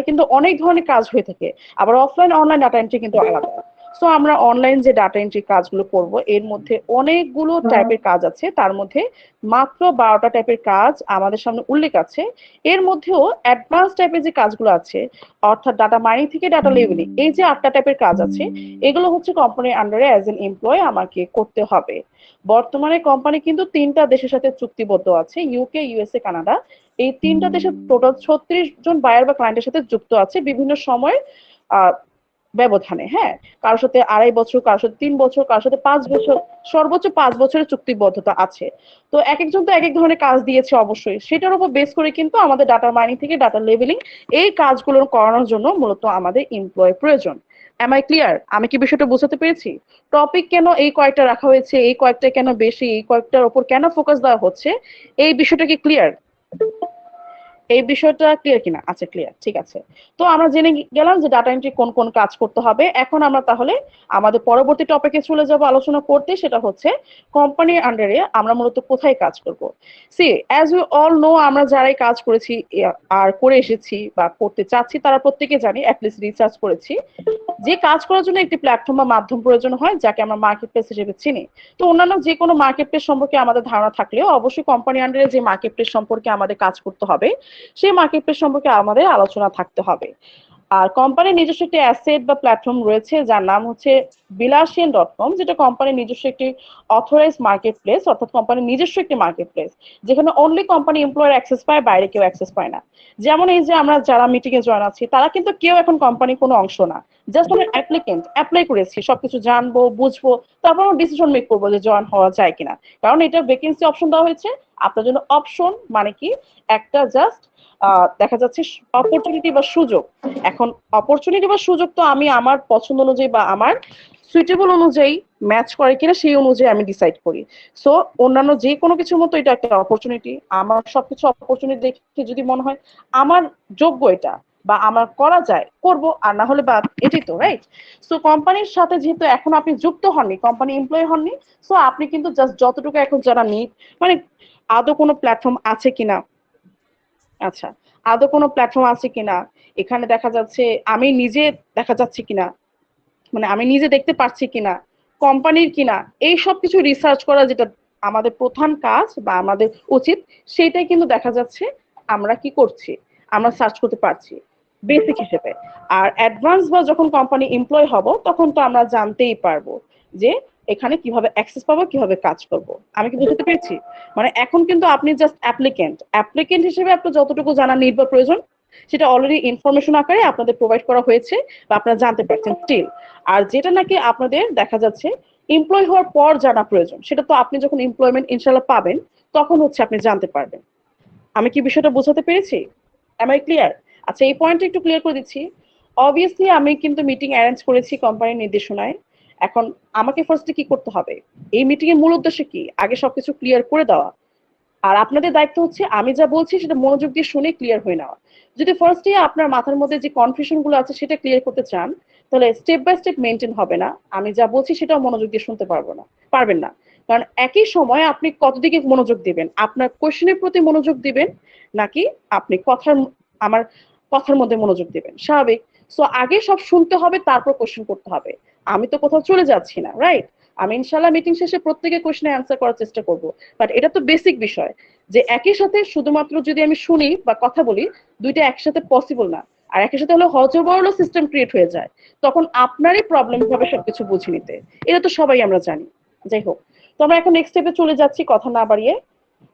কিন্তু অনেক ধরনের কাজ হয়ে থাকে, আবার অফলাইন অনলাইন ডাটা এন্ট্রি কিন্তু আলাদা। সো আমরা অনলাইন যে ডাটা এন্ট্রি কাজগুলো করব এর মধ্যে অনেকগুলো টাইপের কাজ আছে, তার মধ্যে মাত্র 12টা টাইপের কাজ আমাদের সামনে উল্লেখ আছে। এর মধ্যেও অ্যাডভান্স টাইপের যে কাজগুলো আছে, অর্থাৎ ডাটা মাইনিং থেকে ডাটা লেভেলিং, এই যে 8টা টাইপের কাজ আছে, এগুলো হচ্ছে কোম্পানির আন্ডারে অ্যাজ এন এমপ্লয় আমাকে করতে হবে। বর্তমানে কোম্পানি কিন্তু 3টা দেশের সাথে চুক্তিবদ্ধ আছে, ইউকে, ইউএসএ, কানাডা। এই 3টা দেশের টোটাল 36 জন বায়ার বা ক্লায়েন্টের সাথে যুক্ত আছে বিভিন্ন সময় আহ ব্যবধানে। হ্যাঁ, কারোর সাথে 2.5 বছর, কারোর সাথে 3 বছর, কারোর সাথে 5 বছর, সর্বোচ্চ 5 বছরের চুক্তিবদ্ধতা আছে। তো এক একজন তো এক এক ধরনের কাজ দিয়েছে, অবশ্যই সেটার উপর বেস করে কিন্তু আমাদের ডাটা মাইনিং থেকে ডাটা লেভেলিং এই কাজগুলো করানোর জন্য মূলত আমাদের এমপ্লয় প্রয়োজন। Am I clear? আমি কি বিষয়টা বোঝাতে পেরেছি? টপিক কেন এই কয়েকটা রাখা হয়েছে, এই কয়েকটা কেন বেশি, এই কয়েকটার উপর কেন ফোকাস দেওয়া হচ্ছে, এই বিষয়টা কি ক্লিয়ার? এই বিষয়টা ক্লিয়ার কিনা? আচ্ছা, ক্লিয়ার, ঠিক আছে। তো আমরা জেনে গেলাম যে ডাটা এন্ট্রি কোন কোন কাজ করতে হবে। এখন আমরা তাহলে আমাদের পরবর্তী টপিকে চলে যাব আলোচনা করতে, সেটা হচ্ছে কোম্পানির আন্ডারে আমরা মূলত কোথায় কাজ করব। See, as you all know, আমরা যারাই কাজ করেছি আর করে এসেছি বা করতে চাচ্ছি, তারা প্রত্যেকে জানি, অ্যাটলিস্ট রিসার্চ করেছি, যে কাজ করার জন্য একটি প্ল্যাটফর্ম বা মাধ্যম প্রয়োজন হয়, যাকে আমরা মার্কেট প্লেস হিসেবে চিনি। তো অন্যান্য যে কোনো মার্কেট প্লেস সম্পর্কে আমাদের ধারণা থাকলেও অবশ্যই কোম্পানি আন্ডারে যে মার্কেট প্লেস সম্পর্কে আমাদের কাজ করতে হবে, সেই মার্কেট প্লেস সম্পর্কে আমাদের আলোচনা থাকতে হবে। আর কোম্পানির নিজস্ব একটি অ্যাসেট বা প্ল্যাটফর্ম রয়েছে যার নাম হচ্ছে বিলাসিয়ান.কম, যেটা কোম্পানির নিজস্ব একটি অথরাইজড মার্কেট প্লেস, অর্থাৎ কোম্পানির নিজস্ব একটি মার্কেট প্লেস, যেখানে অনলি কোম্পানি এমপ্লয়ার অ্যাক্সেস পায়, বাইরে কেউ অ্যাক্সেস পায় না। যেমন এই যে আমরা যারা মিটিং এ জয়েন আছি, তারা কিন্তু কেউ এখন কোম্পানির কোনো অংশ না, জাস্ট আমরা অ্যাপ্লিকেন্ট, অ্যাপ্লাই করেছি, সবকিছু জানবো বুঝবো, তারপর আমরা ডিসিশন মেক করবো যে জয়েন হওয়া যায় কিনা। কারণ এটা ভ্যাকেন্সি অপশন দেওয়া হয়েছে আপনার জন্য। অপশন মানে কি? একটা জাস্ট দেখা যাচ্ছে অপরচুনিটি বা সুযোগ। এখন অপরচুনিটি বা সুযোগ তো আমি আমার পছন্দ অনুযায়ী বা আমার সুইটেবল অনুযায়ী ম্যাচ করে কিনা সেই অনুযায়ী আমি ডিসাইড করি। সো অন্যান্য যে কোনো কিছুর মতো এটা একটা অপরচুনিটি। আমার সবকিছু অপরচুনিটি দেখে যদি মনে হয় আমার যোগ্য এটা বা আমার করা যায়, করব, আর না হলে বা এটাই তো রাইট। সো কোম্পানির সাথে যেহেতু এখন আপনি যুক্ত হননি, কোম্পানি এমপ্লয়ি হননি, সো আপনি কিন্তু জাস্ট যতটুকু এখন যারা নিড, মানে আদৌ কোনো প্ল্যাটফর্ম আছে কিনা, আচ্ছা, আদৌ কোনো প্ল্যাটফর্ম আছে কিনা, এখানে দেখা যাচ্ছে আমি নিজে দেখা যাচ্ছে কিনা, মানে আমি নিজে দেখতে পাচ্ছি কিনা, কোম্পানির কিনা, এই সব কিছু রিসার্চ করা যেটা আমাদের প্রধান কাজ বা আমাদের উচিত, সেটাই কিন্তু দেখা যাচ্ছে আমরা কি করছি, আমরা সার্চ করতে পারছি বেসিক হিসেবে। আর অ্যাডভান্স বা যখন কোম্পানি এমপ্লয় হব, তখন তো আমরা জানতেই পারবো যে এখানে কিভাবে অ্যাক্সেস পাবো, কিভাবে কাজ করব। আমি কি বুঝতে পেরেছি? মানে এখন কিন্তু আপনি জাস্ট অ্যাপ্লিকেন্ট, অ্যাপ্লিকেন্ট হিসেবে আপনার যতটুকু জানা নিড বা প্রয়োজন, সেটা অলরেডি ইনফরমেশন আকারে আপনাদের প্রোভাইড করা হয়েছে বা আপনারা জানতে পারছেন স্টিল। আর যেটা নাকি আপনাদের দেখা যাচ্ছে এমপ্লয় হওয়ার পর জানা প্রয়োজন, সেটা তো আপনি যখন এমপ্লয়মেন্ট ইনশাল্লাহ পাবেন, তখন হচ্ছে আপনি জানতে পারবেন। আমি কি বিষয়টা বোঝাতে পেরেছি? Am I clear? আচ্ছা, এই পয়েন্টটা একটু ক্লিয়ার করে দিচ্ছি। অবভিয়াসলি আমি কিন্তু মিটিং অ্যারেঞ্জ করেছি কোম্পানির নির্দেশনায়। এখন আমাকে ফার্স্টে কি করতে হবে, এই মিটিং এর মূল উদ্দেশ্য কি, আগে সবকিছু ক্লিয়ার করে দেওয়া। আর আপনাদের দায়িত্ব হচ্ছে আমি যা বলছি সেটা মনোযোগ দিয়ে শুনে ক্লিয়ার হয়ে নেওয়া। যদি ফার্স্টে আপনার মাথার মধ্যে যে কনফিউশন গুলো আছে সেটা ক্লিয়ার করতে চান, তাহলে স্টেপ বাই স্টেপ মেনটেন হবে না, আমি যা বলছি সেটাও মনোযোগ দিয়ে শুনতে পারবেন না। কারণ একই সময় আপনি কত দিকে মনোযোগ দিবেন, আপনার কোশ্চেনের প্রতি মনোযোগ দিবেন, নাকি আপনি আমার কথার মধ্যে মনোযোগ দিবেন, স্বাভাবিক। সো আগে সব শুনতে হবে, তারপর কোশ্চেন করতে হবে। আমি তো কোথাও চলে যাচ্ছি না, রাইট? আমি ইনশাল্লাহ মিটিং শেষে প্রত্যেকের কোশ্চেনে অ্যান্সার করার চেষ্টা করব। বাট এটা তো বেসিক বিষয় যে একই সাথে শুধুমাত্র যদি আমি শুনি বা কথা বলি, দুইটা একসাথে পসিবল না। আর একই সাথে হলে হজবরল সিস্টেম ক্রিয়েট হয়ে যায়, তখন আপনারই প্রবলেম হবে সবকিছু বুঝে নিতে। এটা তো সবাই আমরা জানি। যাই হোক, তো আমরা এখন নেক্সট স্টেপে চলে যাচ্ছি কথা না বাড়িয়ে।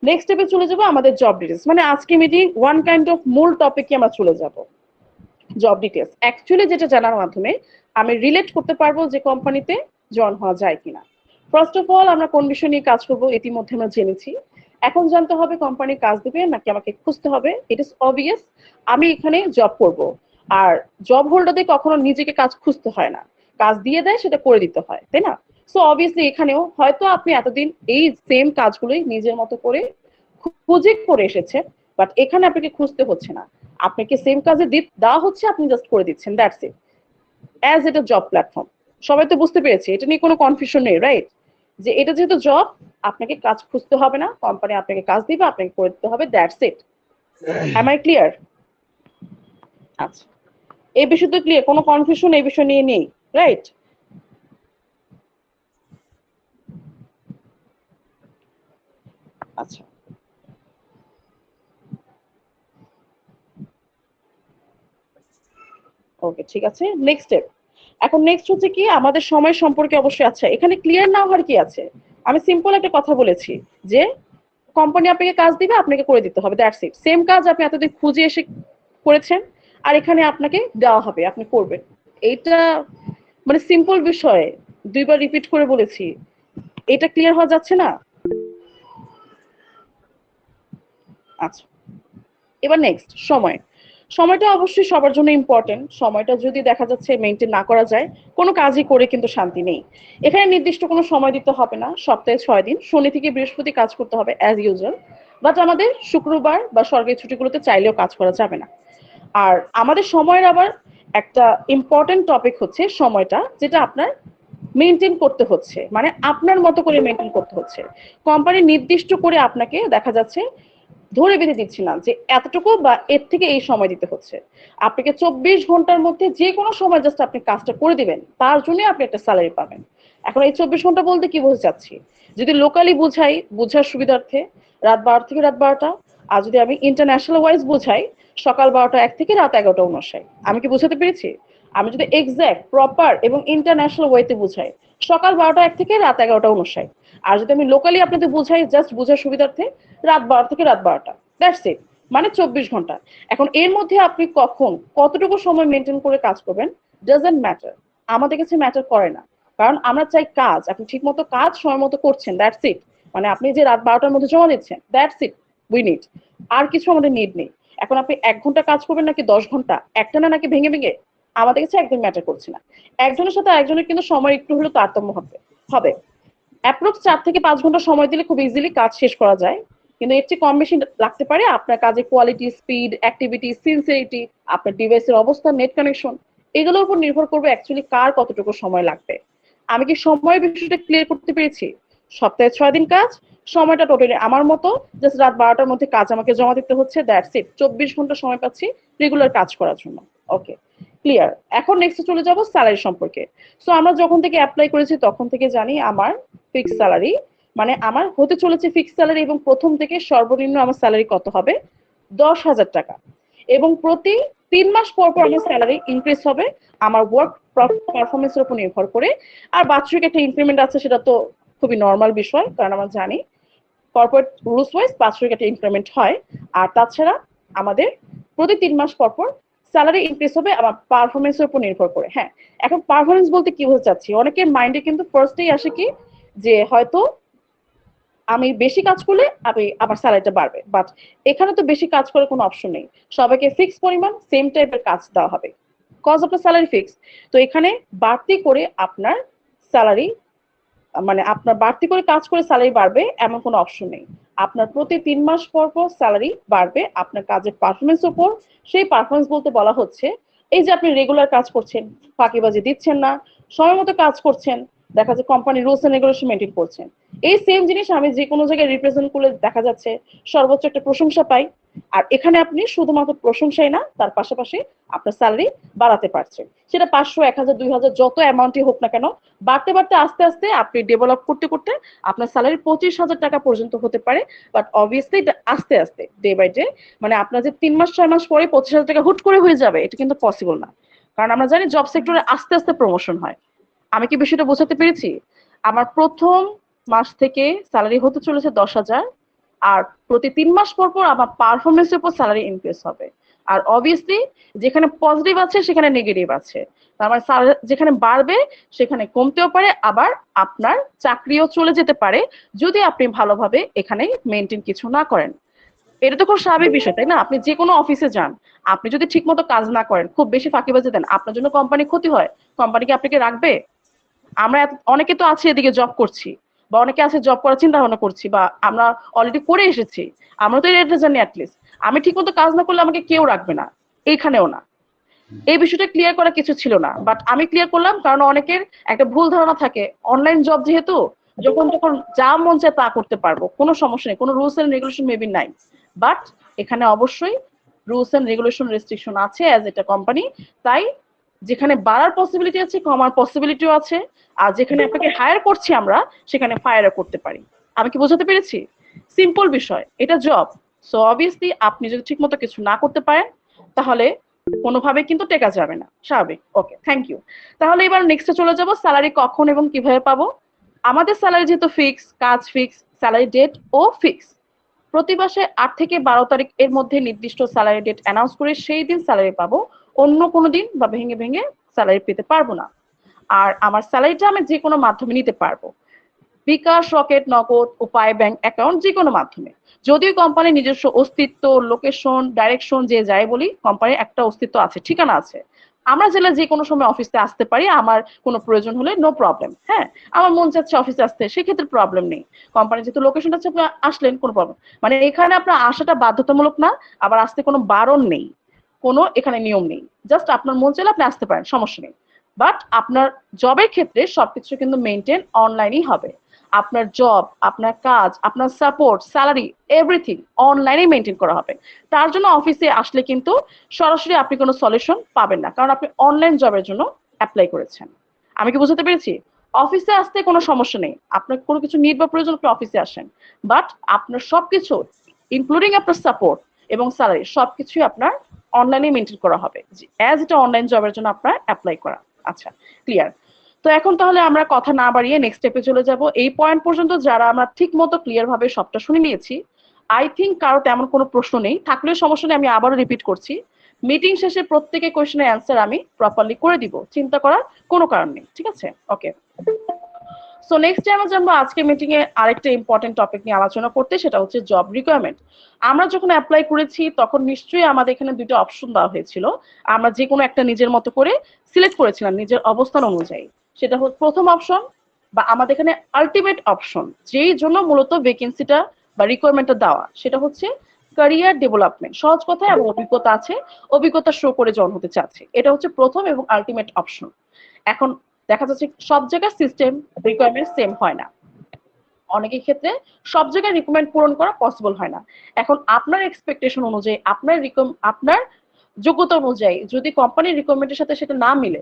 নেক্সট স্টেপে চলে যাবো আমাদের জব ডিটেলস, মানে আজকে মিটিং ওয়ান কাইন্ড অফ মূল টপিকে আমরা চলে যাব। জব ডিটেলস অ্যাকচুয়ালি যেটা জানার মাধ্যমে আমি রিলেট করতে পারবো যে কোম্পানিতে জয়েন হওয়া যায় কিনা। ফার্স্ট অফ অল আমরা কোন বিষয় নিয়ে কাজ করবো ইতিমধ্যে আমরা জেনেছি। এখন জানতে হবে কোম্পানি কাজ দিবে নাকি আমাকে খুঁজতে হবে। ইট ইজ অবভিয়াস আমি এখানে জব করব। আর জব হোল্ডারদের কখনো নিজেকে কাজ খুঁজতে হয় না, কাজ দিয়ে দেয় সেটা করে দিতে হয়, তাই না? সো অবভিয়াসলি এখানেও হয়তো আপনি এতদিন এই সেম কাজগুলোই নিজের মতো করে খুঁজে করে এসেছেন, বাট এখানে আপনাকে খুঁজতে হচ্ছে না, আপনাকে সেম কাজে দেওয়া হচ্ছে, আপনি জাস্ট করে দিচ্ছেন, দ্যাটস ইট। অ্যাজ এটা জব প্ল্যাটফর্ম, সবাই তো বুঝতে পেরেছে, এটা নিয়ে কোনো কনফিউশন নেই, রাইট? যে এটা যেহেতু জব, আপনাকে কাজ খুঁজতে হবে না, কোম্পানি আপনাকে কাজ দিবে, আপনাকে করে দিতে হবে, that's it. Am I clear? আচ্ছা, এই বিষয়টা ক্লিয়ার, কোনো কনফিউশন এই বিষয় নিয়ে নেই, রাইট? আচ্ছা, ওকে, ঠিক আছে। নেক্সট স্টেপ, এখন নেক্সট হচ্ছে কি আমাদের সময় সম্পর্কে অবশ্যই। আচ্ছা, এখানে ক্লিয়ার না হওয়ার কি আছে? আমি সিম্পল একটা কথা বলেছি যে কোম্পানি আপনাকে কাজ দিবে, আপনাকে করে দিতে হবে, দ্যাটস ইট। সেম কাজ আপনি এতদিন খুঁজে এসে করেছেন, আর এখানে আপনাকে দেওয়া হবে, আপনি করবেন। এইটা মানে সিম্পল বিষয়, দুইবার রিপিট করে বলেছি। এটা ক্লিয়ার হওয়া যাচ্ছে না? আচ্ছা, এবার নেক্সট সময়। সময়টা অবশ্যই সবার জন্য ইম্পর্টেন্ট। সময়টা যদি দেখা যাচ্ছে মেনটেন না করা যায়, কোনো কাজই করে কিন্তু শান্তি নেই। এখানে নির্দিষ্ট কোনো সময় দিতে হবে না, সপ্তাহে 6 দিন, শনি থেকে বৃহস্পতি কাজ করতে হবে অ্যাজ ইউজুয়াল। বাট আমাদের শুক্রবার বা সরকারি ছুটিগুলোতে চাইলেও কাজ করা যাবে না। আর আমাদের সময়ের আবার একটা ইম্পর্টেন্ট টপিক হচ্ছে সময়টা, যেটা আপনার মেনটেন করতে হচ্ছে, মানে আপনার মতো করে মেনটেন করতে হচ্ছে। কোম্পানি নির্দিষ্ট করে আপনাকে দেখা যাচ্ছে ধরে বেঁধে দিচ্ছি না যে এতটুকু বা এর থেকে এই সময় দিতে হচ্ছে। আপনাকে 24 ঘন্টার মধ্যে যে কোনো সময় জাস্ট আপনি কাজটা করে দিবেন, তার জন্য আপনি একটা স্যালারি পাবেন। এখন এই 24 ঘন্টা বলতে কি বোঝাতে চাচ্ছি, যদি লোকালি বুঝাই বুঝার সুবিধার্থে রাত 12 থেকে রাত 12টা, আর যদি আমি ইন্টারন্যাশনাল ওয়াইজ বুঝাই সকাল 12টা 1 থেকে রাত 11টা 59। আমি কি বুঝাতে পেরেছি? আমি যদি এক্সাক্ট প্রপার এবং ইন্টারন্যাশনাল ওয়েতে বুঝাই সকাল 12টা 1 থেকে রাত 11টা 59। আর যদি আমি লোকালি আপনাদের বুঝাই জাস্ট বুঝার সুবিধার্থে রাত 12 থেকে রাত 12টা, দ্যাটস ইট, মানে 24 ঘন্টা। এখন এর মধ্যে আপনি কখন কতটুকু সময় মেনটেন করে কাজ করবেন ডাজন্ট ম্যাটার, আমাদের কাছে ম্যাটার করে না। কারণ আমরা চাই কাজ আপনি ঠিক মতো কাজ সময় মতো করছেন, দ্যাটস ইট। মানে আপনি যে রাত 12টার মধ্যে জমা দিচ্ছেন, দ্যাটস ইট, উই নিড। আর কিছু আমাদের নিড নেই। এখন আপনি 1 ঘন্টা কাজ করবেন নাকি 10 ঘন্টা, একটা না নাকি ভেঙে ভেঙে, আমাদের কাছে একদম ম্যাটার করছে না। একজনের সাথে একজনের কিন্তু সময় একটু হলেও তারতম্য হবে হবে অ্যাপ্রক্স 4 থেকে 5 ঘন্টা সময় দিলে খুব ইজিলি কাজ শেষ করা যায়। কিন্তু এর চেয়ে কম বেশি লাগতে পারে আপনার কাজের কোয়ালিটি, স্পিড, অ্যাক্টিভিটি, সিনসিয়ারিটি, আপনার ডিভাইসের অবস্থা, নেট কানেকশন, এগুলোর উপর নির্ভর করবে অ্যাকচুয়ালি কার কতটুকু সময় লাগবে। আমি কি সময়ের বিষয়টা ক্লিয়ার করতে পেরেছি? সপ্তাহে 6 দিন কাজ, সময়টা টোটালি আমার মতো, জাস্ট রাত 12টার মধ্যে কাজ আমাকে জমা দিতে হচ্ছে, দ্যাটস ইট। 24 ঘন্টা সময় পাচ্ছি রেগুলার কাজ করার জন্য। ওকে, ক্লিয়ার। এখন নেক্সট চলে যাব স্যালারি সম্পর্কে। সো আমরা যখন থেকে অ্যাপ্লাই করেছি তখন থেকে জানি আমার ফিক্স স্যালারি, মানে আমার হতে চলেছে ফিক্স স্যালারি, এবং প্রথম থেকে সর্বনিম্ন আমার স্যালারি কত হবে, 10,000 টাকা। এবং প্রতি 3 মাস পর পর আমার স্যালারি ইনক্রিজ হবে আমার ওয়ার্ক পারফরমেন্সের উপর নির্ভর করে। আর বাৎসরিক একটা ইনক্রিমেন্ট আছে, সেটা তো খুবই নর্মাল বিষয়, কারণ আমরা জানি কর্পোরেট রুলস ওয়াইজ বাৎসরিক একটা ইনক্রিমেন্ট হয়। আর তাছাড়া আমাদের প্রতি 3 মাস পর পর স্যালারি ইনক্রিজ হবে আমার পারফরমেন্সের উপর নির্ভর করে। হ্যাঁ, এখন পারফরমেন্স বলতে কি বোঝাতে চাচ্ছি, অনেকের মাইন্ডে কিন্তু ফার্স্টেই আসে কি যে হয়তো আমি বেশি কাজ করলে আমি আমার স্যালারিটা বাড়বে, বাট এখানে তো বেশি কাজ করার কোনো অপশন নেই। সবাইকে ফিক্স পরিমাণ সেম টাইপের কাজ দেওয়া হবে, কজ আপনার স্যালারি ফিক্স। তো এখানে বাড়তি করে আপনার স্যালারি, মানে আপনার বাড়তি করে কাজ করে স্যালারি বাড়বে এমন কোনো অপশন নেই। আপনার প্রতি 3 মাস পর পর স্যালারি বাড়বে আপনার কাজের পারফরমেন্স উপর। সেই পারফরমেন্স বলতে বলা হচ্ছে এই যে আপনি রেগুলার কাজ করছেন, ফাঁকিবাজি দিচ্ছেন না, সময় মতো কাজ করছেন, দেখা যাচ্ছে কোম্পানির রুলস এন্ড রেগুলেশন মেনটেন করছেন। এই সেম জিনিস আমি যে কোনো জায়গায় রিপ্রেজেন্ট করলে দেখা যাচ্ছে সর্বোচ্চ একটা প্রশংসা পাই। আর এখানে আপনি শুধুমাত্র প্রশংসাই না, তার পাশাপাশি আপনার স্যালারি বাড়াতে পারছেন। সেটা 500, 1000, 2000 যত অ্যামাউন্টই হোক না কেন, বাড়তে বাড়তে আস্তে আস্তে আপনি ডেভেলপ করতে করতে আপনার স্যালারি 25,000 টাকা পর্যন্ত হতে পারে। বাট অবভিয়াসলি এটা আস্তে আস্তে, ডে বাই ডে। মানে আপনার যে 3 মাস 6 মাস পরে 25,000 টাকা হুট করে হয়ে যাবে, এটা কিন্তু পসিবল না। কারণ আমরা জানি জব সেক্টরে আস্তে আস্তে প্রমোশন হয়। আমি কি বিষয়টা বোঝাতে পেরেছি? আমার প্রথম মাস থেকে স্যালারি হতে চলেছে 10,000, আর প্রতি 3 মাস পর পর আমার পারফরমেন্সের উপর স্যালারি ইনক্রিজ হবে। আর অবভিয়াসলি যেখানে পজিটিভ আছে সেখানে নেগেটিভ আছে, তার মানে যেখানে বাড়বে সেখানে কমতেও পারে, আবার আপনার চাকরিও চলে যেতে পারে যদি আপনি ভালোভাবে এখানে মেনটেন কিছু না করেন। এটা তো খুব স্বাভাবিক বিষয়, তাই না? আপনি যে কোনো অফিসে যান, আপনি যদি ঠিক মতো কাজ না করেন, খুব বেশি ফাঁকিবাজি দেন, আপনার জন্য কোম্পানি ক্ষতি হয়। কোম্পানি কি আপনাকে রাখবে? আমরা অনেকে তো আছে এদিকে জব করছি, বা অনেকে আছে জব করার চিন্তা ভাবনা করছি, বা আমরা অলরেডি করে এসেছি, আমরা তো এটা জানি অ্যাটলিস্ট আমি ঠিক মতো কাজ না করলে আমাকে কেউ রাখবে না, এইখানেও না। এই বিষয়টা ক্লিয়ার করা কিছু ছিল না, বাট আমি ক্লিয়ার করলাম কারণ অনেকের একটা ভুল ধারণা থাকে অনলাইন জব যেহেতু যখন তখন যা মন চায় তা করতে পারবো, কোনো সমস্যা নেই, কোনো রুলস এন্ড রেগুলেশন মেবি নাই। বাট এখানে অবশ্যই রুলস এন্ড রেগুলেশন রেস্ট্রিকশন আছে অ্যাজ এটা কোম্পানি, তাই যেখানে বাড়ার পসিবিলিটি আছে কমার পসিবিলিটিও আছে, আর যেখানে আপনাকে হায়ার করছি আমরা সেখানে ফায়ারও করতে পারি। আমি কি বোঝাতে পেরেছি? সিম্পল বিষয়, এটা জব। সো অবভিয়াসলি আপনি যদি ঠিকমতো কিছু না করতে পারেন তাহলে কোনোভাবে কিন্তু টেকা যাবে না, স্বাভাবিক। ওকে, থ্যাংক ইউ। তাহলে এবার নেক্সটে চলে যাব, স্যালারি কখন এবং কিভাবে পাবো। আমাদের স্যালারি যেহেতু ফিক্স, কাজ ফিক্স, স্যালারি ডেট ও ফিক্স। প্রতি মাসে 8 থেকে 12 তারিখ এর মধ্যে নির্দিষ্ট স্যালারি ডেট অ্যানাউন্স করে সেই দিন স্যালারি পাবো, অন্য কোনো দিন বা ভেঙে ভেঙে স্যালারি পেতে পারবো না। আর আমার স্যালারিটা আমি যে কোনো মাধ্যমে নিতে পারবো, বিকাশ, রকেট, নগদ, উপায়, ব্যাংক অ্যাকাউন্ট, যে কোনো মাধ্যমে। যদিও কোম্পানির নিজস্ব অস্তিত্ব, লোকেশন, ডাইরেকশন যে যাই বলি, কোম্পানির একটা অস্তিত্ব আছে, ঠিকানা আছে। আমরা জেলা যে কোনো সময় অফিসে আসতে পারি, আমার কোনো প্রয়োজন হলে নো প্রবলেম। হ্যাঁ, আমার মন চাচ্ছে অফিসে আসতে, সেক্ষেত্রে প্রবলেম নেই। কোম্পানি যেহেতু লোকেশনটা আছে, আপনি আসলেন, কোনো প্রবলেম। মানে এখানে আপনার আসাটা বাধ্যতামূলক না, আবার আসতে কোনো বারণ নেই, কোনো এখানে নিয়ম নেই। জাস্ট আপনার মন চাইলে আপনি আসতে পারেন, সমস্যা নেই। বাট আপনার জবের ক্ষেত্রে সবকিছু কিন্তু মেনটেন অনলাইনেই হবে। আপনার জব, আপনার কাজ, আপনার সাপোর্ট, স্যালারি, এভরিথিং অনলাইনে মেনটেন করা হবে। তার জন্য অফিসে আসলে কিন্তু সরাসরি আপনি কোনো সলিউশন পাবেন না, কারণ আপনি অনলাইন জবের জন্য অ্যাপ্লাই করেছেন। আমি কি বুঝতে পেরেছি? অফিসে আসতে কোনো সমস্যা নেই, আপনার কোনো কিছু নিড বা প্রয়োজন আপনি অফিসে আসেন, বাট আপনার সবকিছু ইনক্লুডিং আপনার সাপোর্ট এবং স্যালারি সবকিছুই আপনার অনলাইনে মেনটেন করা হবে, অ্যাজ এটা অনলাইন জবের জন্য আপনার অ্যাপ্লাই করা। আচ্ছা, ক্লিয়ার। তো এখন তাহলে আমরা কথা না বাড়িয়ে নেক্সট স্টেপে চলে যাব। এই পয়েন্ট পর্যন্ত যারা আমরা ঠিক মতো ক্লিয়ার ভাবে সবটা শুনে নিয়েছি, আই থিঙ্ক কারো তেমন কোনো প্রশ্ন নেই, থাকলেও সমস্যা নেই, আমি আবারও রিপিট করছি। মিটিং শেষে প্রত্যেকে কোয়েশ্চেনের অ্যান্সার আমি প্রপারলি করে দিব, চিন্তা করার কোনো কারণ নেই, ঠিক আছে? ওকে, সো নেক্সট আমরা জানবো আজকে মিটিং এ আরেকটা ইম্পর্টেন্ট টপিক নিয়ে আলোচনা করতে, সেটা হচ্ছে জব রিকোয়ারমেন্ট। আমরা যখন অ্যাপ্লাই করেছি তখন নিশ্চয়ই আমাদের এখানে দুটো অপশন দেওয়া হয়েছিল, আমরা যে কোনো একটা নিজের মতো করে সিলেক্ট করেছিলাম নিজের অবস্থান অনুযায়ী। সেটা হচ্ছে প্রথম অপশন বা আমাদের এখানে আলটিমেট অপশন, যেই জন্য মূলত ভ্যাকেন্সিটা বা রিকোয়ারমেন্টটা দেওয়া, সেটা হচ্ছে ক্যারিয়ার ডেভেলপমেন্ট। সহজ কথায় এবং অভিজ্ঞতা আছে, অভিজ্ঞতা শো করে জয়েন হতে চাচ্ছে, এটা হচ্ছে প্রথম এবং আলটিমেট অপশন। এখন দেখা যাচ্ছে সব জায়গায় সিস্টেম রিকোয়ারমেন্ট সেম হয় না, অনেকের ক্ষেত্রে সব জায়গায় রিকোয়ারমেন্ট পূরণ করা পসিবল হয় না। এখন আপনার এক্সপেকটেশন অনুযায়ী, আপনার যোগ্যতা অনুযায়ী যদি কোম্পানির রিকোয়ারমেন্টের সাথে সেটা না মিলে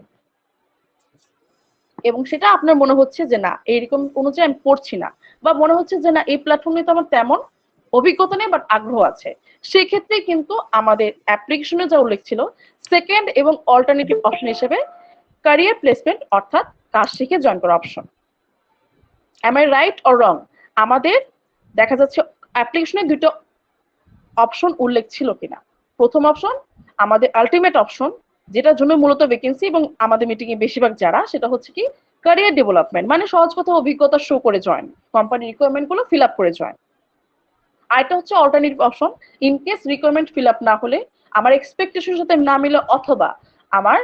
এবং সেটা আপনার মনে হচ্ছে যে না এই রিকোয়ারমেন্ট অনুযায়ী আমি পড়ছি না, বা মনে হচ্ছে যে না এই প্ল্যাটফর্মে তো আমার তেমন অভিজ্ঞতা নেই বাট আগ্রহ আছে, সেক্ষেত্রে কিন্তু আমাদের অ্যাপ্লিকেশনে যা উল্লেখ ছিল সেকেন্ড এবং অল্টারনেটিভ অপশন হিসেবে ক্যারিয়ার প্লেসমেন্ট অর্থাৎ কাজ শিখে জয়েন করা option. Am I right or wrong? আমাদের দেখা যাচ্ছে অ্যাপ্লিকেশনে দুটো অপশন উল্লেখ ছিল কিনা। প্রথম অপশন আমাদের আলটিমেট অপশন, যেটার জন্য মূলত ভ্যাকেন্সি এবং আমাদের মিটিং এ বেশিরভাগ যারা, সেটা হচ্ছে কি ক্যারিয়ার ডেভেলপমেন্ট, মানে সহজ কথা অভিজ্ঞতা শো করে জয়েন, কোম্পানি রিকোয়ারমেন্ট গুলো ফিল আপ করে জয়েন। আর এটা হচ্ছে alternative option, in case requirement fill up না হলে, আমার এক্সপেকটেশনের সাথে না মিলে, অথবা আমার